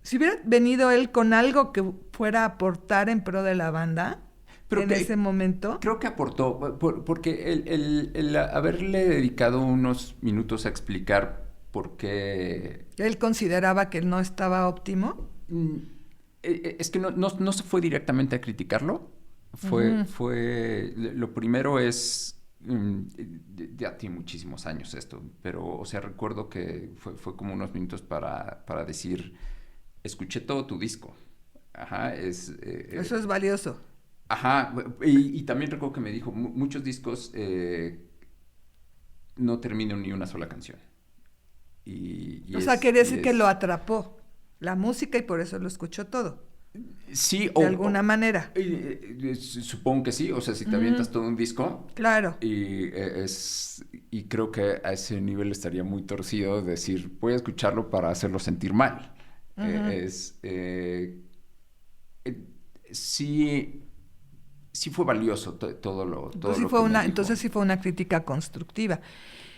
Speaker 2: Si hubiera venido él con algo que fuera a aportar en pro de la banda, pero en ese momento...
Speaker 1: Creo que aportó, porque el haberle dedicado unos minutos a explicar por qué...
Speaker 2: Él consideraba que no estaba óptimo.
Speaker 1: Es que no se fue directamente a criticarlo. Fue lo primero es... Ya tiene muchísimos años esto, pero, o sea, recuerdo que fue como unos minutos para decir, escuché todo tu disco. Ajá,
Speaker 2: eso es valioso.
Speaker 1: Ajá, y también recuerdo que me dijo, muchos discos no terminan ni una sola canción.
Speaker 2: O sea, quería decir que lo atrapó la música y por eso lo escuchó todo.
Speaker 1: Sí,
Speaker 2: de alguna manera.
Speaker 1: Supongo que sí, o sea, si te avientas todo un disco.
Speaker 2: Claro.
Speaker 1: Y creo que a ese nivel estaría muy torcido decir, voy a escucharlo para hacerlo sentir mal. Sí fue valioso todo lo que me
Speaker 2: entonces sí fue una crítica constructiva.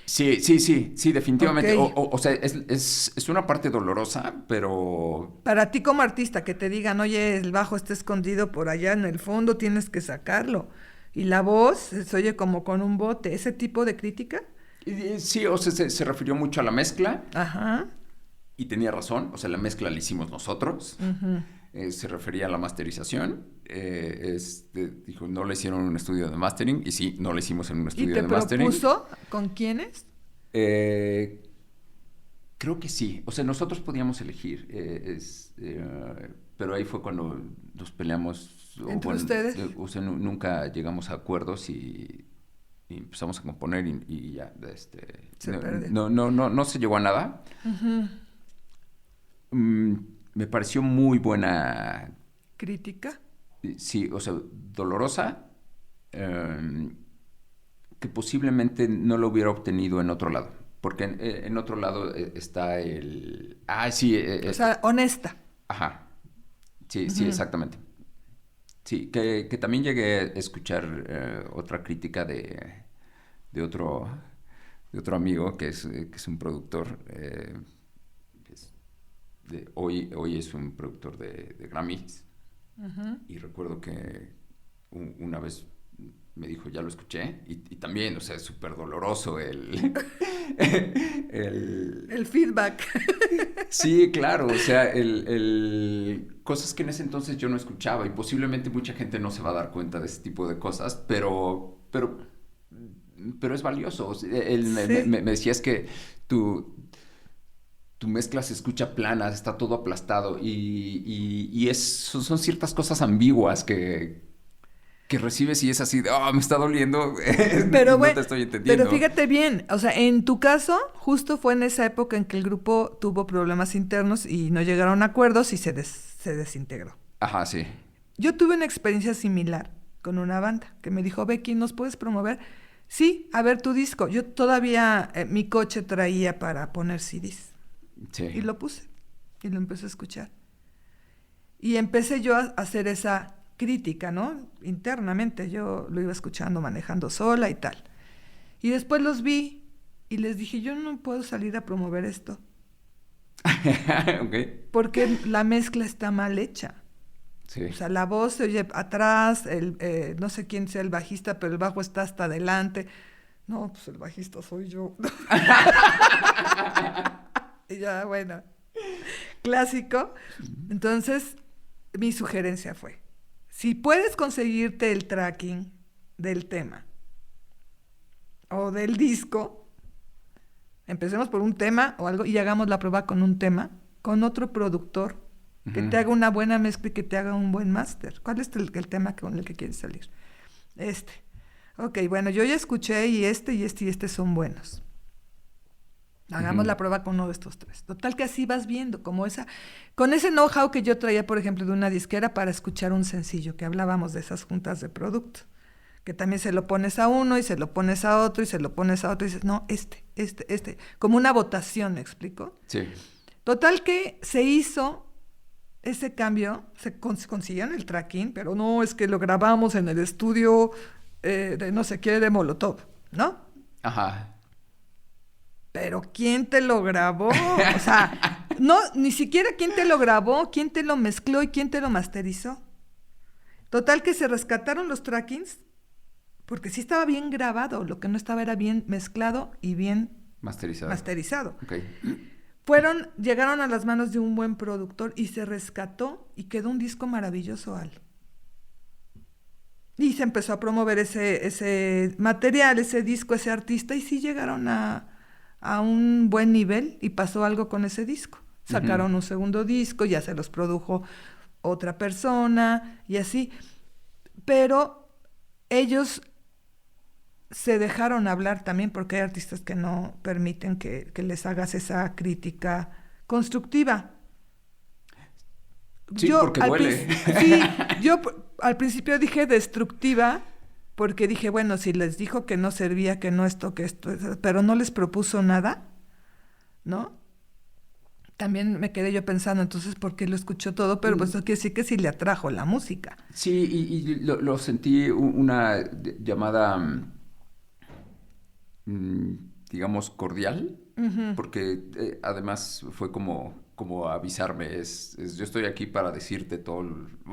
Speaker 1: Sí, definitivamente. Okay. O sea, es una parte dolorosa, pero...
Speaker 2: Para ti como artista, que te digan, oye, el bajo está escondido por allá en el fondo, tienes que sacarlo. Y la voz se oye como con un bote. ¿Ese tipo de crítica?
Speaker 1: Sí, o sea, se refirió mucho a la mezcla.
Speaker 2: Ajá.
Speaker 1: Y tenía razón, o sea, la mezcla la hicimos nosotros. Se refería a la masterización. Dijo, no le hicieron un estudio de mastering. Y sí, no le hicimos en un estudio de mastering.
Speaker 2: ¿Y te propuso con quiénes?
Speaker 1: Creo que sí. O sea, nosotros podíamos elegir. Pero ahí fue cuando nos peleamos.
Speaker 2: ¿Entre ustedes?
Speaker 1: O sea, nunca llegamos a acuerdos y empezamos a componer y ya. No se llegó a nada. Me pareció muy buena...
Speaker 2: ¿Crítica?
Speaker 1: Sí, o sea, dolorosa, que posiblemente no lo hubiera obtenido en otro lado. Porque en otro lado está el... sí.
Speaker 2: O sea, honesta.
Speaker 1: Ajá. Sí, sí, exactamente. Sí, que también llegué a escuchar otra crítica de otro amigo que es un productor... Hoy es un productor de Grammys. Y recuerdo que una vez me dijo, ya lo escuché. Y también, o sea, es súper doloroso el
Speaker 2: feedback.
Speaker 1: Sí, claro, o sea, cosas que en ese entonces yo no escuchaba y posiblemente mucha gente no se va a dar cuenta de ese tipo de cosas, pero es valioso. Me decías que tu mezcla se escucha plana, está todo aplastado y son ciertas cosas ambiguas que recibes y es así de, me está doliendo,
Speaker 2: pero
Speaker 1: no te estoy entendiendo.
Speaker 2: Pero fíjate bien, o sea, en tu caso, justo fue en esa época en que el grupo tuvo problemas internos y no llegaron a acuerdos y se desintegró.
Speaker 1: Ajá, sí.
Speaker 2: Yo tuve una experiencia similar con una banda que me dijo, Becky, ¿nos puedes promover? Sí, a ver tu disco. Yo todavía, mi coche traía para poner CDs.
Speaker 1: Sí.
Speaker 2: Y lo puse y lo empecé a escuchar. Y empecé yo a hacer esa crítica, ¿no? Internamente, yo lo iba escuchando, manejando sola y tal. Y después los vi y les dije, yo no puedo salir a promover esto.
Speaker 1: Okay.
Speaker 2: Porque la mezcla está mal hecha.
Speaker 1: Sí.
Speaker 2: O sea, la voz se oye atrás, no sé quién sea el bajista, pero el bajo está hasta adelante. No, pues el bajista soy yo. Y ya, bueno, clásico. Entonces, mi sugerencia fue, si puedes conseguirte el tracking del tema o del disco, empecemos por un tema o algo y hagamos la prueba con un tema, con otro productor que te haga una buena mezcla y que te haga un buen máster. ¿Cuál es el tema con el que quieres salir? Ok, bueno, yo ya escuché y este son buenos. Hagamos la prueba con uno de estos tres. Total que así vas viendo, como con ese know-how que yo traía, por ejemplo, de una disquera para escuchar un sencillo, que hablábamos de esas juntas de productos, que también se lo pones a uno y se lo pones a otro y se lo pones a otro y dices, no, como una votación, ¿me explico?
Speaker 1: Sí.
Speaker 2: Total que se hizo ese cambio, se consiguieron el tracking, pero no, es que lo grabamos en el estudio de no sé qué, de Molotov, ¿no?
Speaker 1: Ajá.
Speaker 2: Pero ¿quién te lo grabó? O sea, no, ni siquiera quién te lo grabó, quién te lo mezcló y quién te lo masterizó. Total que se rescataron los trackings, porque sí estaba bien grabado, lo que no estaba era bien mezclado y bien masterizado.
Speaker 1: Okay.
Speaker 2: Llegaron a las manos de un buen productor y se rescató y quedó un disco maravilloso, Al. Y se empezó a promover ese material, ese disco, ese artista, y sí llegaron a un buen nivel y pasó algo con ese disco. Sacaron un segundo disco, ya se los produjo otra persona y así. Pero ellos se dejaron hablar también porque hay artistas que no permiten que les hagas esa crítica constructiva.
Speaker 1: Sí, porque duele.
Speaker 2: Yo al principio dije destructiva, porque dije, bueno, si les dijo que no servía, que esto, pero no les propuso nada, ¿no? También me quedé yo pensando, entonces, ¿por qué lo escuchó todo? Pero pues eso quiere decir que sí le atrajo la música.
Speaker 1: Sí, y lo sentí una llamada, digamos, cordial, porque además fue como avisarme, yo estoy aquí para decirte todo.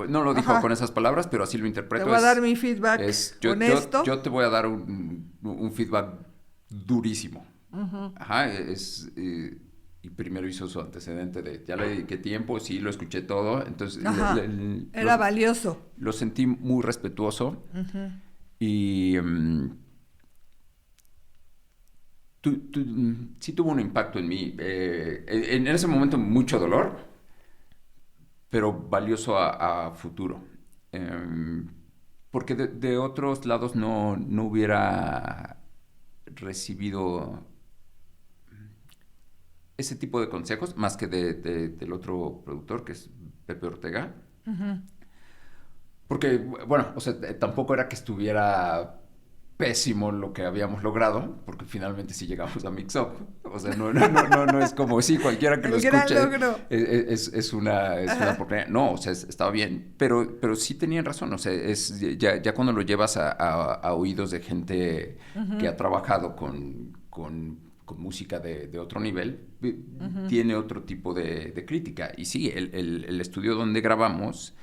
Speaker 1: No lo dijo con esas palabras, pero así lo interpreto.
Speaker 2: Te voy a dar mi feedback honesto.
Speaker 1: Yo te voy a dar un feedback durísimo. Ajá, y primero hizo su antecedente de, ya le dediqué tiempo, sí, lo escuché todo, entonces...
Speaker 2: Era valioso.
Speaker 1: Lo sentí muy respetuoso y... sí tuvo un impacto en mí. En ese momento mucho dolor, pero valioso a futuro. Porque de otros lados no hubiera recibido ese tipo de consejos, más que del otro productor, que es Pepe Ortega. Porque, bueno, o sea, tampoco era que estuviera pésimo lo que habíamos logrado, porque finalmente sí llegamos a Mix Up. O sea, no es como, sí, cualquiera que lo escuche es una oportunidad. No, o sea, estaba bien, pero sí tenían razón. O sea, ya cuando lo llevas a oídos de gente que ha trabajado con música de otro nivel, tiene otro tipo de crítica. Y sí, el estudio donde grabamos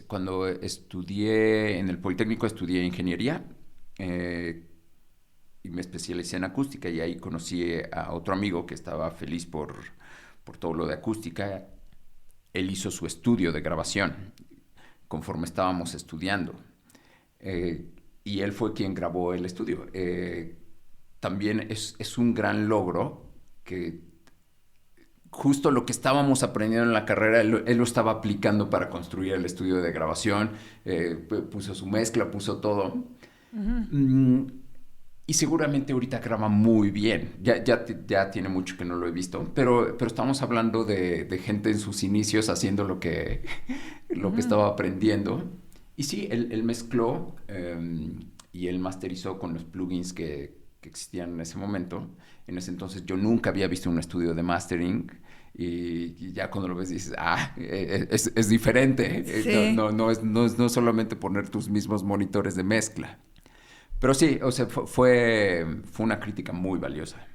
Speaker 1: cuando estudié en el Politécnico, estudié ingeniería y me especialicé en acústica, y ahí conocí a otro amigo que estaba feliz por todo lo de acústica. Él hizo su estudio de grabación conforme estábamos estudiando, y él fue quien grabó el estudio. También es un gran logro que justo lo que estábamos aprendiendo en la carrera, él lo estaba aplicando para construir el estudio de grabación, puso su mezcla, puso todo. Y seguramente ahorita graba muy bien. Ya tiene mucho que no lo he visto, pero estamos hablando de gente en sus inicios haciendo lo que estaba aprendiendo. Y sí, él mezcló y él masterizó con los plugins que existían en ese momento. En ese entonces yo nunca había visto un estudio de mastering, y ya cuando lo ves dices, es diferente.
Speaker 2: Sí.
Speaker 1: No es solamente poner tus mismos monitores de mezcla. Pero sí, o sea, fue una crítica muy valiosa.